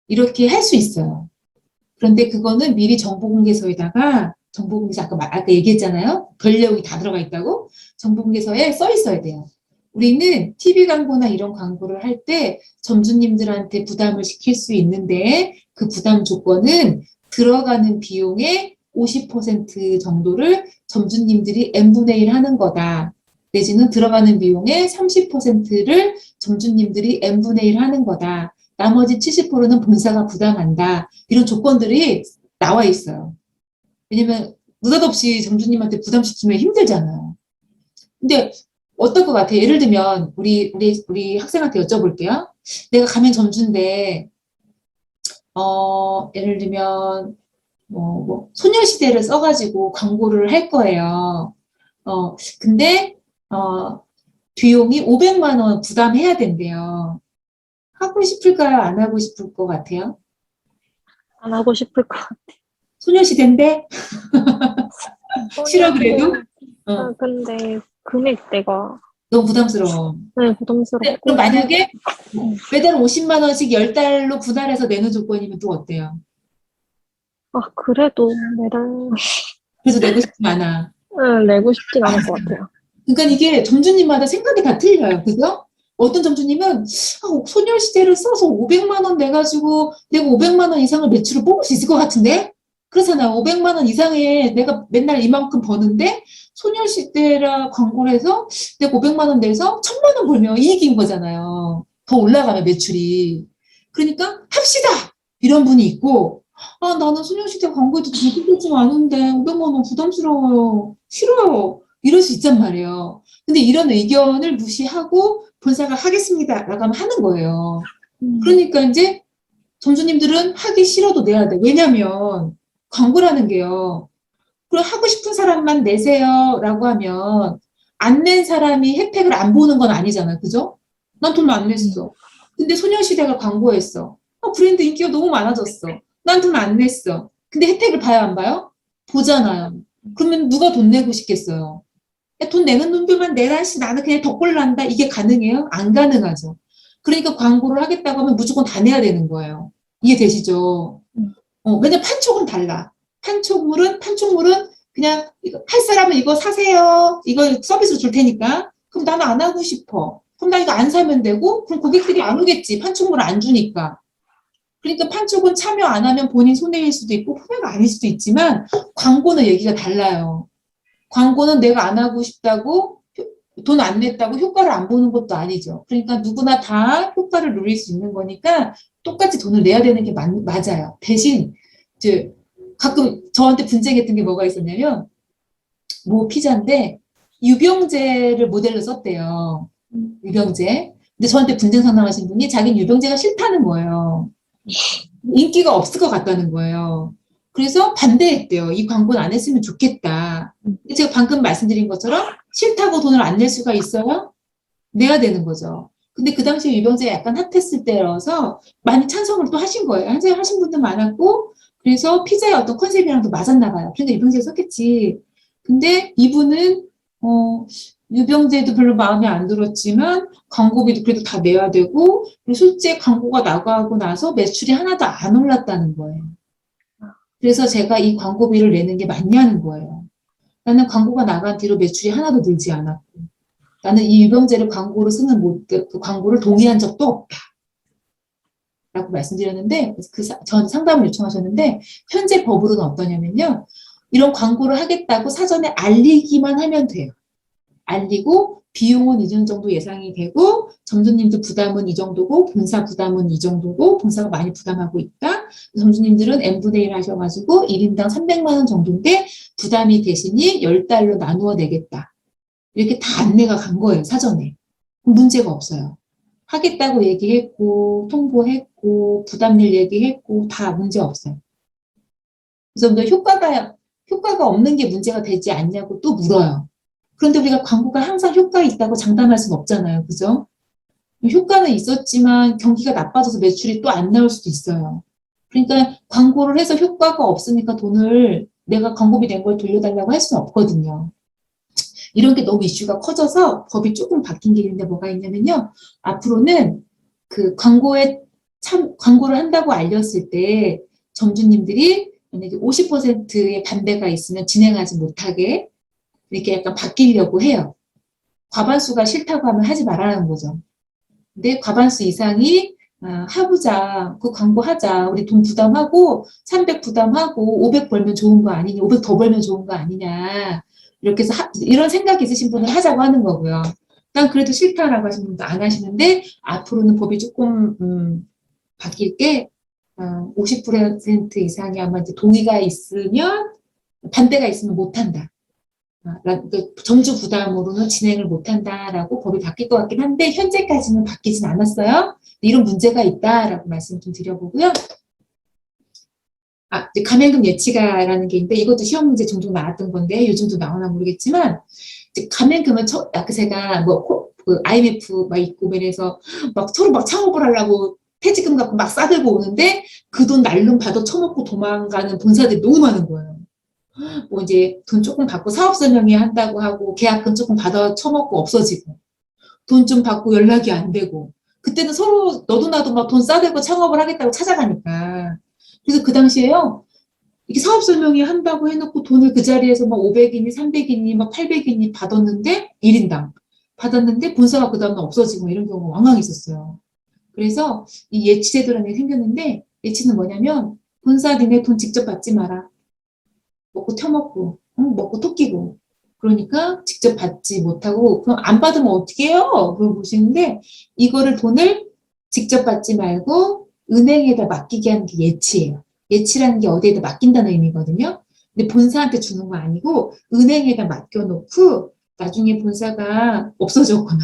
이렇게 할 수 있어요. 그런데 그거는 미리 정보공개서에다가 아까 얘기했잖아요. 별 내용이 다 들어가 있다고. 정보공개서에 써 있어야 돼요. 우리는 TV 광고나 이런 광고를 할 때 점주님들한테 부담을 시킬 수 있는데 그 부담 조건은 들어가는 비용의 50% 정도를 점주님들이 n분의 1 하는 거다. 내지는 들어가는 비용의 30%를 점주님들이 n분의 1 하는 거다. 나머지 70%는 본사가 부담한다. 이런 조건들이 나와 있어요. 왜냐면 느닷없이 점주님한테 부담시키면 힘들잖아요. 근데 어떨 것 같아요? 예를 들면 우리 학생한테 여쭤볼게요. 내가 가면 점주인데 예를 들면 소녀시대를 써가지고 광고를 할 거예요. 근데 비용이 500만 원 부담해야 된대요. 하고 싶을까요? 안 하고 싶을 것 같아요? 안 하고 싶을 것 같아. 소녀시대인데 싫어 그래도? 근데 금액대가 너무 부담스러워. 네, 그럼 부담스럽고. 만약에 매달 50만 원씩 10달로 분할해서 내는 조건이면 또 어때요? 그래도 매달 그래서 내고 싶지 않아. 내고 싶진 않을 것 같아요. 그러니까 이게 점주님마다 생각이 다 틀려요. 그죠? 어떤 점주님은 소녀시대를 써서 500만 원 내가지고 내가 500만 원 이상을 매출을 뽑을 수 있을 것 같은데? 그렇잖아요. 500만 원 이상에 내가 맨날 이만큼 버는데 소녀시대라 광고를 해서 내가 500만 원 내서 1000만 원 벌면 이익인 거잖아요. 더 올라가면 매출이. 그러니까 합시다! 이런 분이 있고 나는 소녀시대 광고에도 되게 많은데 500만 원 부담스러워요. 싫어요. 이럴 수 있단 말이에요. 근데 이런 의견을 무시하고 본사가 하겠습니다. 라고 하면 하는 거예요. 그러니까 이제 점주님들은 하기 싫어도 내야 돼. 왜냐면 광고라는 게요. 그럼 하고 싶은 사람만 내세요. 라고 하면 안 낸 사람이 혜택을 안 보는 건 아니잖아. 그죠? 난 돈 안 냈어. 근데 소녀시대가 광고했어. 브랜드 인기가 너무 많아졌어. 난 돈 안 냈어. 근데 혜택을 봐야 안 봐요? 보잖아요. 그러면 누가 돈 내고 싶겠어요? 야, 돈 내는 놈들만 내라 씨 나는 그냥 덕골 난다. 이게 가능해요? 안 가능하죠. 그러니까 광고를 하겠다고 하면 무조건 다 내야 되는 거예요. 이해되시죠? 왜냐면 판촉은 달라. 판촉물은 그냥 할 사람은 이거 사세요. 이거 서비스로 줄 테니까. 그럼 나는 안 하고 싶어. 그럼 나 이거 안 사면 되고 그럼 고객들이 안 오겠지. 판촉물을 안 주니까. 그러니까 판촉은 참여 안 하면 본인 손해일 수도 있고 손해가 아닐 수도 있지만 광고는 얘기가 달라요. 광고는 내가 안 하고 싶다고 돈 안 냈다고 효과를 안 보는 것도 아니죠. 그러니까 누구나 다 효과를 누릴 수 있는 거니까 똑같이 돈을 내야 되는 게 맞아요. 대신 이제 가끔 저한테 분쟁했던 게 뭐가 있었냐면 뭐 피자인데 유병재를 모델로 썼대요. 유병재. 근데 저한테 분쟁 상담하신 분이 자기는 유병재가 싫다는 거예요. 인기가 없을 것 같다는 거예요. 그래서 반대했대요. 이 광고는 안 했으면 좋겠다. 근데 제가 방금 말씀드린 것처럼 싫다고 돈을 안 낼 수가 있어요? 내야 되는 거죠. 근데 그 당시에 유병재가 약간 핫했을 때라서 많이 찬성을 또 하신 거예요. 하신 분도 많았고 그래서 피자의 어떤 컨셉이랑도 맞았나 봐요. 그러니까 유병재가 썼겠지. 근데 이분은 유병재도 별로 마음에 안 들었지만 광고비도 그래도 다 내야 되고 그리고 실제 광고가 나가고 나서 매출이 하나도 안 올랐다는 거예요. 그래서 제가 이 광고비를 내는 게 맞냐는 거예요. 나는 광고가 나간 뒤로 매출이 하나도 늘지 않았고 나는 이 유병재를 광고로 쓰는 그 광고를 동의한 적도 없다. 라고 말씀드렸는데 전 상담을 요청하셨는데 현재 법으로는 어떠냐면요. 이런 광고를 하겠다고 사전에 알리기만 하면 돼요. 알리고 비용은 이 정도 예상이 되고 점주님들 부담은 이 정도고 본사 부담은 이 정도고 본사가 많이 부담하고 있다. 점주님들은 n분의 1 하셔가지고 1인당 300만 원 정도인데 부담이 대신이 10달로 나누어 내겠다. 이렇게 다 안내가 간 거예요. 사전에. 문제가 없어요. 하겠다고 얘기했고 통보했고 부담일 얘기했고 다 문제 없어요. 그래서 효과가 없는 게 문제가 되지 않냐고 또 물어요. 그런데 우리가 광고가 항상 효과 있다고 장담할 수는 없잖아요. 그죠? 효과는 있었지만 경기가 나빠져서 매출이 또 안 나올 수도 있어요. 그러니까 광고를 해서 효과가 없으니까 돈을 내가 광고비 낸 걸 돌려달라고 할 수는 없거든요. 이런 게 너무 이슈가 커져서 법이 조금 바뀐 게 있는데 뭐가 있냐면요. 앞으로는 그 광고를 한다고 알렸을 때 점주님들이 만약에 50%의 반대가 있으면 진행하지 못하게 이렇게 약간 바뀌려고 해요. 과반수가 싫다고 하면 하지 말라는 거죠. 근데 과반수 이상이 해보자, 그 광고 하자, 우리 돈 부담하고 300 부담하고 500 벌면 좋은 거 아니냐, 500 더 벌면 좋은 거 아니냐 이렇게 해서 이런 생각이 있으신 분은 하자고 하는 거고요. 난 그래도 싫다라고 하시는 분도 안 하시는데 앞으로는 법이 조금 바뀔 게 50% 이상이 아마 이제 동의가 있으면 반대가 있으면 못한다. 정주 부담으로는 진행을 못한다라고 법이 바뀔 것 같긴 한데 현재까지는 바뀌진 않았어요. 이런 문제가 있다라고 말씀 좀 드려보고요. 이제 가맹금 예치가라는 게 있는데 이것도 시험 문제 종종 나왔던 건데 요즘도 나오나 모르겠지만 이제 가맹금은 아까 제가 그 IMF 막 있고 그래서 막 서로 막 창업을 하려고 퇴직금 갖고 막 싸들고 오는데 그 돈 날름 받아 처먹고 도망가는 본사들이 너무 많은 거예요. 뭐 이제 돈 조금 받고 사업 설명회 한다고 하고 계약금 조금 받아 처먹고 없어지고 돈 좀 받고 연락이 안 되고 그때는 서로 너도 나도 막 돈 싸들고 창업을 하겠다고 찾아가니까 그래서 그 당시에요 이게 사업 설명회 한다고 해놓고 돈을 그 자리에서 막 500이니 300이니 막 800이니 받았는데 1인당 받았는데 본사가 그 다음날 없어지고 이런 경우가 왕왕 있었어요. 그래서 이 예치제도라는 게 생겼는데 예치는 뭐냐면 본사 니네 돈 직접 받지 마라. 먹고 터먹고 먹고 토끼고 그러니까 직접 받지 못하고 그럼 안 받으면 어떻게 해요? 그러고 보시는데 이거를 돈을 직접 받지 말고 은행에다 맡기게 하는 게 예치예요. 예치라는 게 어디에다 맡긴다는 의미거든요. 근데 본사한테 주는 거 아니고 은행에다 맡겨놓고 나중에 본사가 없어졌거나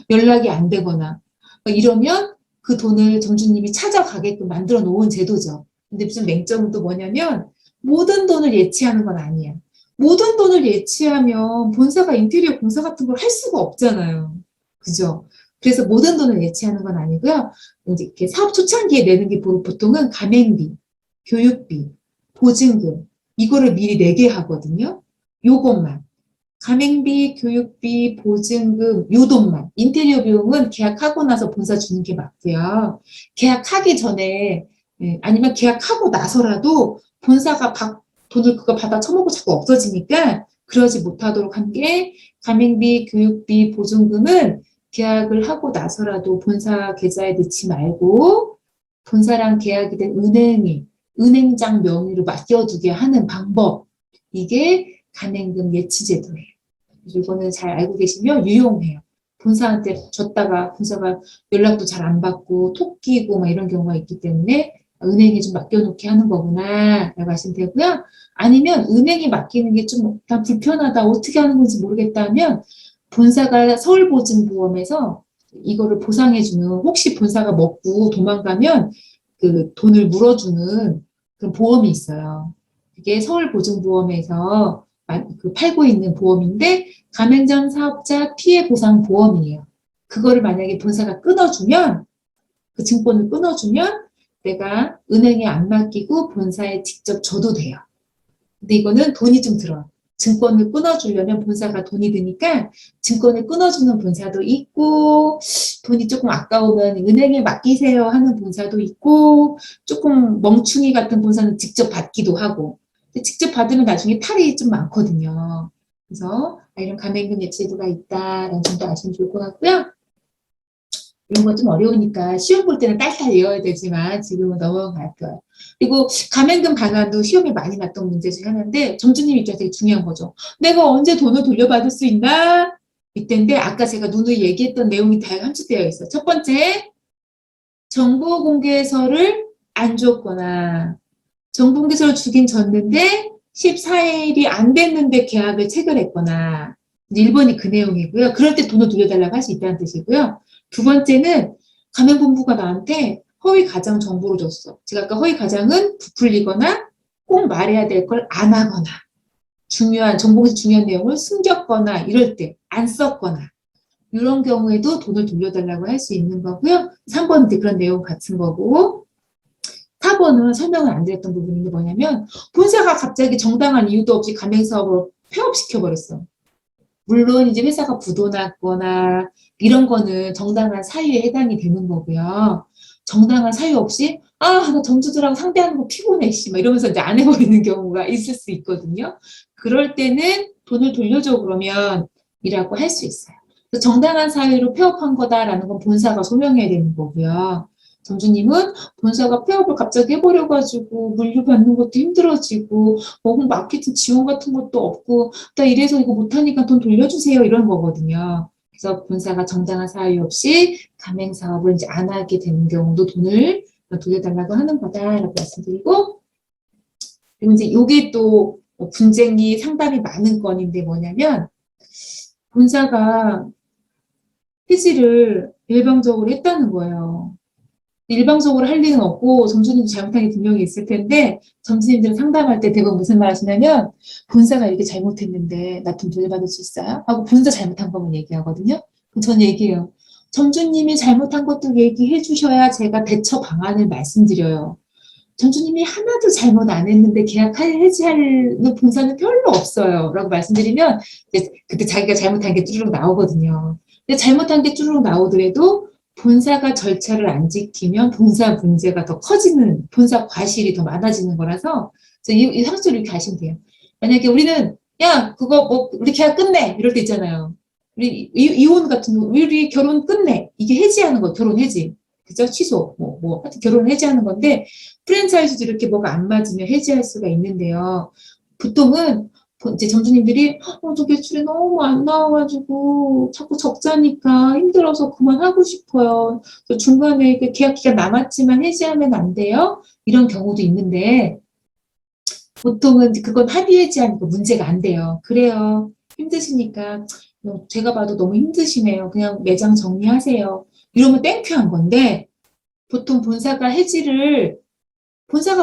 연락이 안 되거나 이러면 그 돈을 점주님이 찾아가게끔 만들어 놓은 제도죠. 근데 무슨 맹점은 또 뭐냐면 모든 돈을 예치하는 건 아니야. 모든 돈을 예치하면 본사가 인테리어 공사 같은 걸 할 수가 없잖아요. 그죠? 그래서 모든 돈을 예치하는 건 아니고요. 이제 이렇게 사업 초창기에 내는 게 보통은 가맹비, 교육비, 보증금 이거를 미리 내게 하거든요. 요것만. 가맹비, 교육비, 보증금 요 돈만. 인테리어 비용은 계약하고 나서 본사 주는 게 맞고요. 계약하기 전에 아니면 계약하고 나서라도 본사가 돈을 그거 받아 처먹고 자꾸 없어지니까 그러지 못하도록 한 게 가맹비, 교육비, 보증금은 계약을 하고 나서라도 본사 계좌에 넣지 말고 본사랑 계약이 된 은행이 은행장 명의로 맡겨두게 하는 방법. 이게 가맹금 예치제도예요. 이거는 잘 알고 계시면 유용해요. 본사한테 줬다가 본사가 연락도 잘 안 받고 톡 끼고 막 이런 경우가 있기 때문에 은행에 좀 맡겨놓게 하는 거구나 라고 하시면 되고요. 아니면 은행에 맡기는 게 좀 불편하다 어떻게 하는 건지 모르겠다 하면 본사가 서울보증보험에서 이거를 보상해주는 혹시 본사가 먹고 도망가면 그 돈을 물어주는 그런 보험이 있어요. 그게 서울보증보험에서 팔고 있는 보험인데 가맹점 사업자 피해 보상 보험이에요. 그거를 만약에 본사가 끊어주면 그 증권을 끊어주면 내가 은행에 안 맡기고 본사에 직접 줘도 돼요. 근데 이거는 돈이 좀 들어요. 증권을 끊어주려면 본사가 돈이 드니까 증권을 끊어주는 본사도 있고 돈이 조금 아까우면 은행에 맡기세요 하는 본사도 있고 조금 멍충이 같은 본사는 직접 받기도 하고 근데 직접 받으면 나중에 탈이 좀 많거든요. 그래서 이런 가맹금 예치제도가 있다라는 점도 아시면 좋을 것 같고요. 이런 거 좀 어려우니까 시험 볼 때는 딸딸 외워야 되지만 지금은 넘어갈 거예요. 그리고 가맹금 반환도 시험에 많이 났던 문제 중에 하나인데 점주님 입장에서 되게 중요한 거죠. 내가 언제 돈을 돌려받을 수 있나? 이때인데 아까 제가 누누이 얘기했던 내용이 다 함축되어 있어요. 첫 번째, 정보공개서를 안 줬거나 정보공개서를 주긴 줬는데 14일이 안 됐는데 계약을 체결했거나 1번이 그 내용이고요. 그럴 때 돈을 돌려달라고 할 수 있다는 뜻이고요. 두 번째는 가맹본부가 나한테 허위 가장 정보를 줬어. 제가 아까 허위 가장은 부풀리거나 꼭 말해야 될 걸 안 하거나 중요한 정보에서 중요한 내용을 숨겼거나 이럴 때 안 썼거나 이런 경우에도 돈을 돌려달라고 할 수 있는 거고요. 3번은 이제 그런 내용 같은 거고, 4번은 설명을 안 드렸던 부분인 게 뭐냐면, 본사가 갑자기 정당한 이유도 없이 가맹사업을 폐업시켜버렸어. 물론 이제 회사가 부도났거나 이런 거는 정당한 사유에 해당이 되는 거고요. 정당한 사유 없이 나 점주들하고 상대하는 거 피곤해 씨 막 이러면서 이제 안 해버리는 경우가 있을 수 있거든요. 그럴 때는 돈을 돌려줘 그러면 이라고 할 수 있어요. 그래서 정당한 사유로 폐업한 거다라는 건 본사가 소명해야 되는 거고요. 점주님은 본사가 폐업을 갑자기 해버려가지고 물류받는 것도 힘들어지고 마케팅 지원 같은 것도 없고 나 이래서 이거 못하니까 돈 돌려주세요 이런 거거든요. 그래서 본사가 정당한 사유 없이 가맹 사업을 이제 안 하게 되는 경우도 돈을 돌려달라고 하는 거다라고 말씀드리고, 그리고 이제 요게 또 분쟁이 상당히 많은 건인데 뭐냐면 본사가 해지를 일방적으로 했다는 거예요. 일방적으로 할 리는 없고 점주님도 잘못한 게 분명히 있을 텐데 점주님들은 상담할 때 대부분 무슨 말 하시냐면 본사가 이렇게 잘못했는데 나 돈 돌려받을 수 있어요? 하고 본사 잘못한 거만 얘기하거든요. 그럼 저는 얘기해요. 점주님이 잘못한 것도 얘기해 주셔야 제가 대처 방안을 말씀드려요. 점주님이 하나도 잘못 안 했는데 해지할 본사는 별로 없어요. 라고 말씀드리면 이제 그때 자기가 잘못한 게 쭈르륵 나오거든요. 근데 잘못한 게 쭈르륵 나오더라도 본사가 절차를 안 지키면 본사 문제가 더 커지는, 본사 과실이 더 많아지는 거라서 이 상식적으로 이렇게 하시면 돼요. 만약에 우리는 야 그거 뭐 우리 계약 끝내 이럴 때 있잖아요. 우리 이혼 같은 거 우리 결혼 끝내 이게 해지하는 거 결혼 해지 그죠? 취소 하여튼 결혼 해지하는 건데 프랜차이즈도 이렇게 뭐가 안 맞으면 해지할 수가 있는데요. 보통은 이제 점주님들이 저 매출이 너무 안 나와가지고 자꾸 적자니까 힘들어서 그만하고 싶어요. 저 중간에 계약 기간 남았지만 해지하면 안 돼요? 이런 경우도 있는데 보통은 그건 합의 해지하니까 문제가 안 돼요. 그래요. 힘드시니까 제가 봐도 너무 힘드시네요. 그냥 매장 정리하세요. 이러면 땡큐한 건데 보통 본사가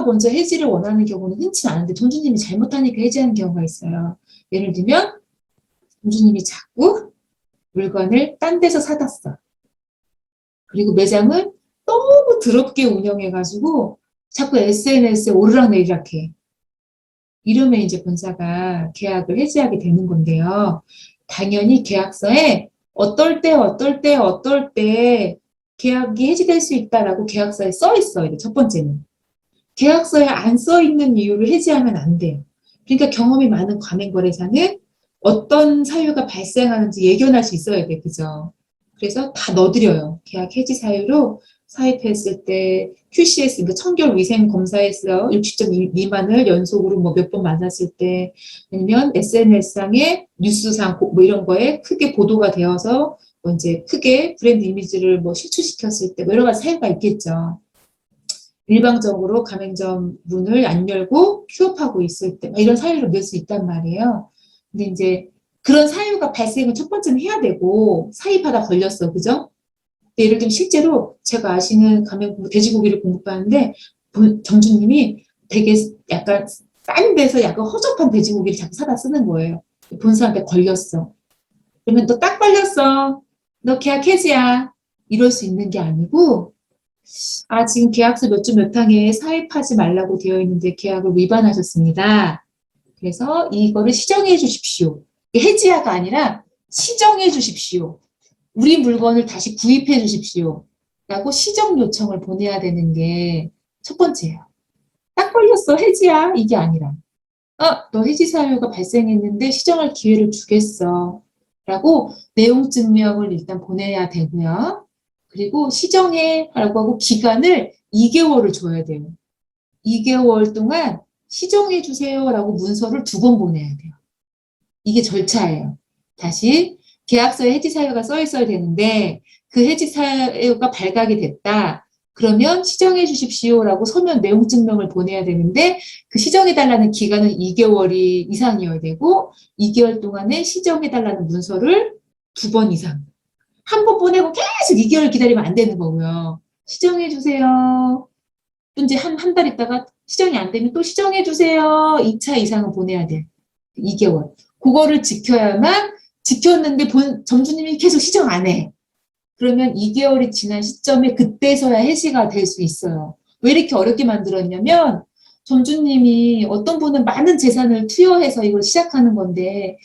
먼저 해지를 원하는 경우는 흔치 않은데 점주님이 잘못하니까 해지하는 경우가 있어요. 예를 들면 점주님이 자꾸 물건을 딴 데서 사다 써. 그리고 매장을 너무 더럽게 운영해가지고 자꾸 SNS에 오르락내리락 해. 이러면 이제 본사가 계약을 해지하게 되는 건데요. 당연히 계약서에 어떨 때 계약이 해지될 수 있다라고 계약서에 써 있어요. 첫 번째는. 계약서에 안 써 있는 이유를 해지하면 안 돼요. 그러니까 경험이 많은 가맹거래사는 어떤 사유가 발생하는지 예견할 수 있어야 돼, 그죠? 그래서 다 넣어드려요. 계약 해지 사유로 사입했을 때 QCS, 그러니까 청결 위생 검사에서 60점 미만을 연속으로 뭐 몇 번 만났을 때, 아니면 SNS상의 뉴스상 뭐 이런 거에 크게 보도가 되어서 뭐 이제 크게 브랜드 이미지를 뭐 실추시켰을 때 뭐 여러 가지 사유가 있겠죠. 일방적으로 가맹점 문을 안 열고 휴업하고 있을 때 이런 사유를 낼 수 있단 말이에요. 근데 이제 그런 사유가 발생을 첫 번째는 해야 되고 사입하다 걸렸어, 그죠? 예를 들면 실제로 제가 아시는 돼지고기를 공급하는데 점주님이 되게 약간 싼 데서 약간 허접한 돼지고기를 자꾸 사다 쓰는 거예요. 본사한테 걸렸어. 그러면 너 딱 걸렸어. 너 계약 해지야. 이럴 수 있는 게 아니고 지금 계약서 몇 주 몇 항에 사입하지 말라고 되어 있는데 계약을 위반하셨습니다. 그래서 이거를 시정해 주십시오. 해지야가 아니라 시정해 주십시오. 우리 물건을 다시 구입해 주십시오. 라고 시정 요청을 보내야 되는 게 첫 번째예요. 딱 걸렸어, 해지야. 이게 아니라. 너 해지 사유가 발생했는데 시정할 기회를 주겠어. 라고 내용 증명을 일단 보내야 되고요. 그리고 시정해 라고 하고 기간을 2개월을 줘야 돼요. 2개월 동안 시정해 주세요 라고 문서를 2번 보내야 돼요. 이게 절차예요. 다시 계약서에 해지 사유가 써 있어야 되는데 그 해지 사유가 발각이 됐다. 그러면 시정해 주십시오라고 서면 내용 증명을 보내야 되는데 그 시정해 달라는 기간은 2개월이 이상이어야 되고 2개월 동안에 시정해 달라는 문서를 2번 이상. 한 번 보내고 계속 2개월 기다리면 안 되는 거고요. 시정해 주세요. 또 이제 한 달 있다가 시정이 안 되면 또 시정해 주세요. 2차 이상은 보내야 돼. 2개월. 그거를 지켜야만 지켰는데 점주님이 계속 시정 안 해. 그러면 2개월이 지난 시점에 그때서야 해지가 될 수 있어요. 왜 이렇게 어렵게 만들었냐면 점주님이 어떤 분은 많은 재산을 투여해서 이걸 시작하는 건데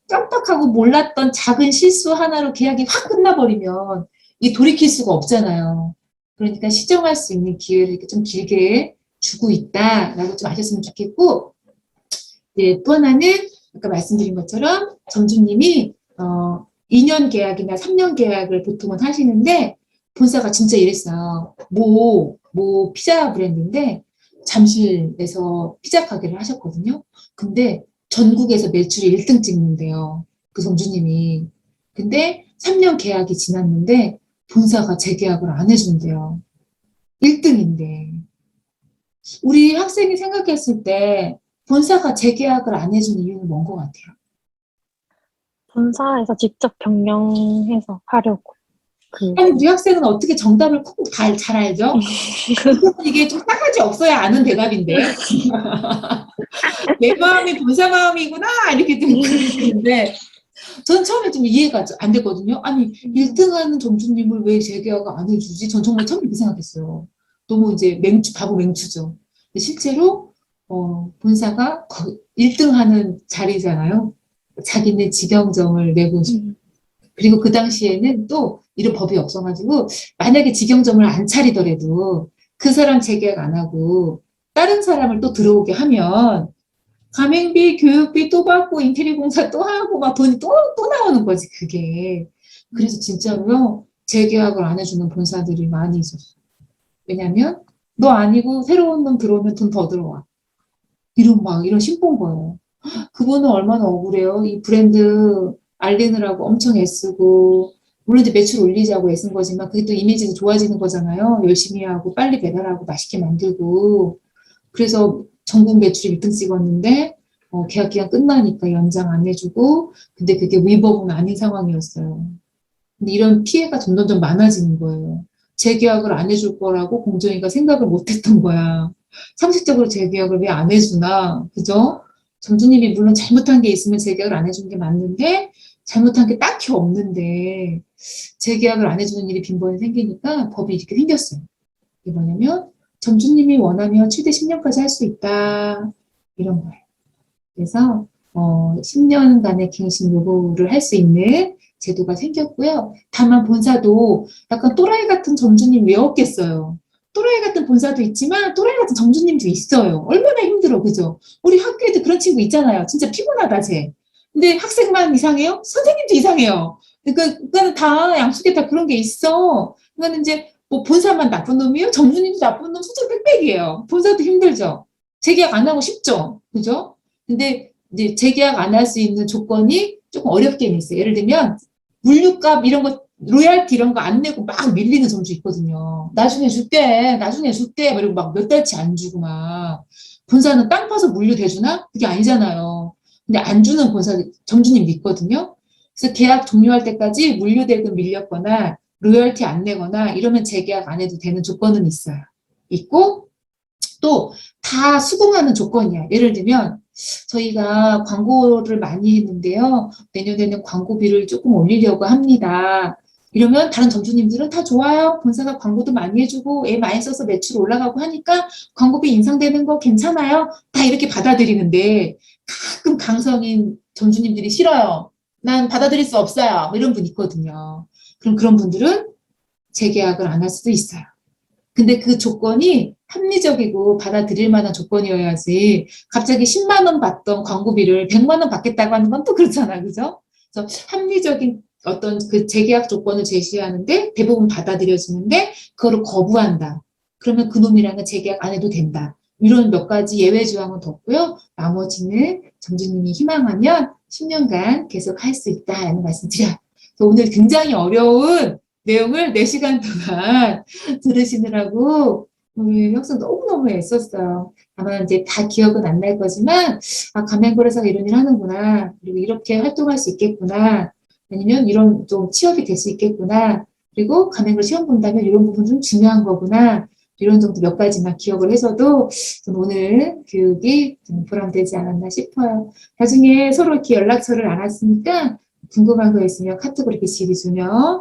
깜빡하고 몰랐던 작은 실수 하나로 계약이 확 끝나버리면 이 돌이킬 수가 없잖아요. 그러니까 시정할 수 있는 기회를 이렇게 좀 길게 주고 있다라고 좀 아셨으면 좋겠고, 네, 또 하나는 아까 말씀드린 것처럼 점주님이 2년 계약이나 3년 계약을 보통은 하시는데 본사가 진짜 이랬어요. 모 피자 브랜드인데 잠실에서 피자 가게를 하셨거든요. 근데 전국에서 매출이 1등 찍는데요. 그 점주님이. 근데 3년 계약이 지났는데 본사가 재계약을 안 해준대요. 1등인데. 우리 학생이 생각했을 때 본사가 재계약을 안 해준 이유는 뭔 것 같아요? 본사에서 직접 변경해서 하려고. 아니, 우리 학생은 어떻게 정답을 꼭 잘 알죠? 이게 좀 싸가지 없어야 아는 대답인데. 내 마음이 본사 마음이구나, 이렇게 좀 그러는데, 전 처음에 좀 이해가 안 됐거든요. 아니, 1등 하는 점주님을 왜 재계약을 안 해주지? 전 정말 처음 이렇게 생각했어요. 너무 이제 바보 맹추죠. 근데 실제로, 본사가 1등 하는 자리잖아요. 자기네 직영점을 내고 싶고. 그리고 그 당시에는 또 이런 법이 없어가지고 만약에 직영점을 안 차리더라도 그 사람 재계약 안 하고 다른 사람을 또 들어오게 하면 가맹비, 교육비 또 받고 인테리어 공사 또 하고 막 돈이 또 나오는 거지 그게. 그래서 진짜로요 재계약을 안 해주는 본사들이 많이 있었어. 왜냐면 너 아니고 새로운 놈 들어오면 돈 더 들어와. 이런 신봉 거예요. 그분은 얼마나 억울해요. 이 브랜드 알리느라고 엄청 애쓰고, 물론 이제 매출 올리자고 애쓴 거지만, 그게 또 이미지가 좋아지는 거잖아요. 열심히 하고, 빨리 배달하고, 맛있게 만들고. 그래서 전국 매출이 1등 찍었는데, 계약 기간 끝나니까 연장 안 해주고, 근데 그게 위법은 아닌 상황이었어요. 근데 이런 피해가 점점점 많아지는 거예요. 재계약을 안 해줄 거라고 공정위가 생각을 못 했던 거야. 상식적으로 재계약을 왜 안 해주나, 그죠? 점주님이 물론 잘못한 게 있으면 재계약을 안 해주는 게 맞는데, 잘못한 게 딱히 없는데, 재계약을 안 해주는 일이 빈번히 생기니까 법이 이렇게 생겼어요. 이게 뭐냐면, 점주님이 원하면 최대 10년까지 할 수 있다. 이런 거예요. 그래서, 10년간의 갱신 요구를 할 수 있는 제도가 생겼고요. 다만 본사도 약간 또라이 같은 점주님 왜 없겠어요? 또라이 같은 본사도 있지만 또라이 같은 점주님도 있어요. 얼마나 힘들어, 그죠? 우리 학교에도 그런 친구 있잖아요. 진짜 피곤하다, 쟤. 근데 학생만 이상해요? 선생님도 이상해요. 그러니까 다 양쪽에 다 그런 게 있어. 그러니까 이제 뭐 본사만 나쁜 놈이에요? 점주님도 나쁜 놈 수저 빽빽이에요. 본사도 힘들죠. 재계약 안 하고 싶죠. 그죠? 근데 이제 재계약 안 할 수 있는 조건이 조금 어렵게 있어요. 예를 들면 물류값 이런 거 로얄티 이런 거 안 내고 막 밀리는 점주 있거든요. 나중에 줄게, 그리고 막 몇 달치 안 주고 막. 본사는 땅 파서 물류 대주나? 그게 아니잖아요. 근데 안 주는 점주님도 있거든요. 그래서 계약 종료할 때까지 물류 대금 밀렸거나 로열티 안 내거나 이러면 재계약 안 해도 되는 조건은 있어요. 있고 또 다 수긍하는 조건이야. 예를 들면 저희가 광고를 많이 했는데요. 내년에는 광고비를 조금 올리려고 합니다. 이러면 다른 점주님들은 다 좋아요. 본사가 광고도 많이 해주고 애 많이 써서 매출 올라가고 하니까 광고비 인상되는 거 괜찮아요. 다 이렇게 받아들이는데 가끔 강성인 점주님들이 싫어요. 난 받아들일 수 없어요. 뭐 이런 분 있거든요. 그럼 그런 분들은 재계약을 안 할 수도 있어요. 근데 그 조건이 합리적이고 받아들일 만한 조건이어야지 갑자기 10만 원 받던 광고비를 100만 원 받겠다고 하는 건 또 그렇잖아. 그죠? 그래서 합리적인 어떤 그 재계약 조건을 제시하는데 대부분 받아들여지는데 그거를 거부한다. 그러면 그놈이랑은 재계약 안 해도 된다. 이런 몇 가지 예외 조항은 뒀고요. 나머지는 점주님이 희망하면 10년간 계속 할 수 있다라는 말씀 드려요. 오늘 굉장히 어려운 내용을 4시간 동안 들으시느라고 우리 학생 너무너무 애썼어요. 아마 이제 다 기억은 안 날 거지만 가맹거래사가 이런 일 하는구나. 그리고 이렇게 활동할 수 있겠구나. 아니면 이런 좀 취업이 될 수 있겠구나. 그리고 가맹거래 시험 본다면 이런 부분 좀 중요한 거구나. 이런 정도 몇 가지만 기억을 해서도 좀 오늘 교육이 좀 보람되지 않았나 싶어요. 나중에 서로 이렇게 연락처를 알았으니까 궁금한 거 있으면 카톡으로 이렇게 질의 주면.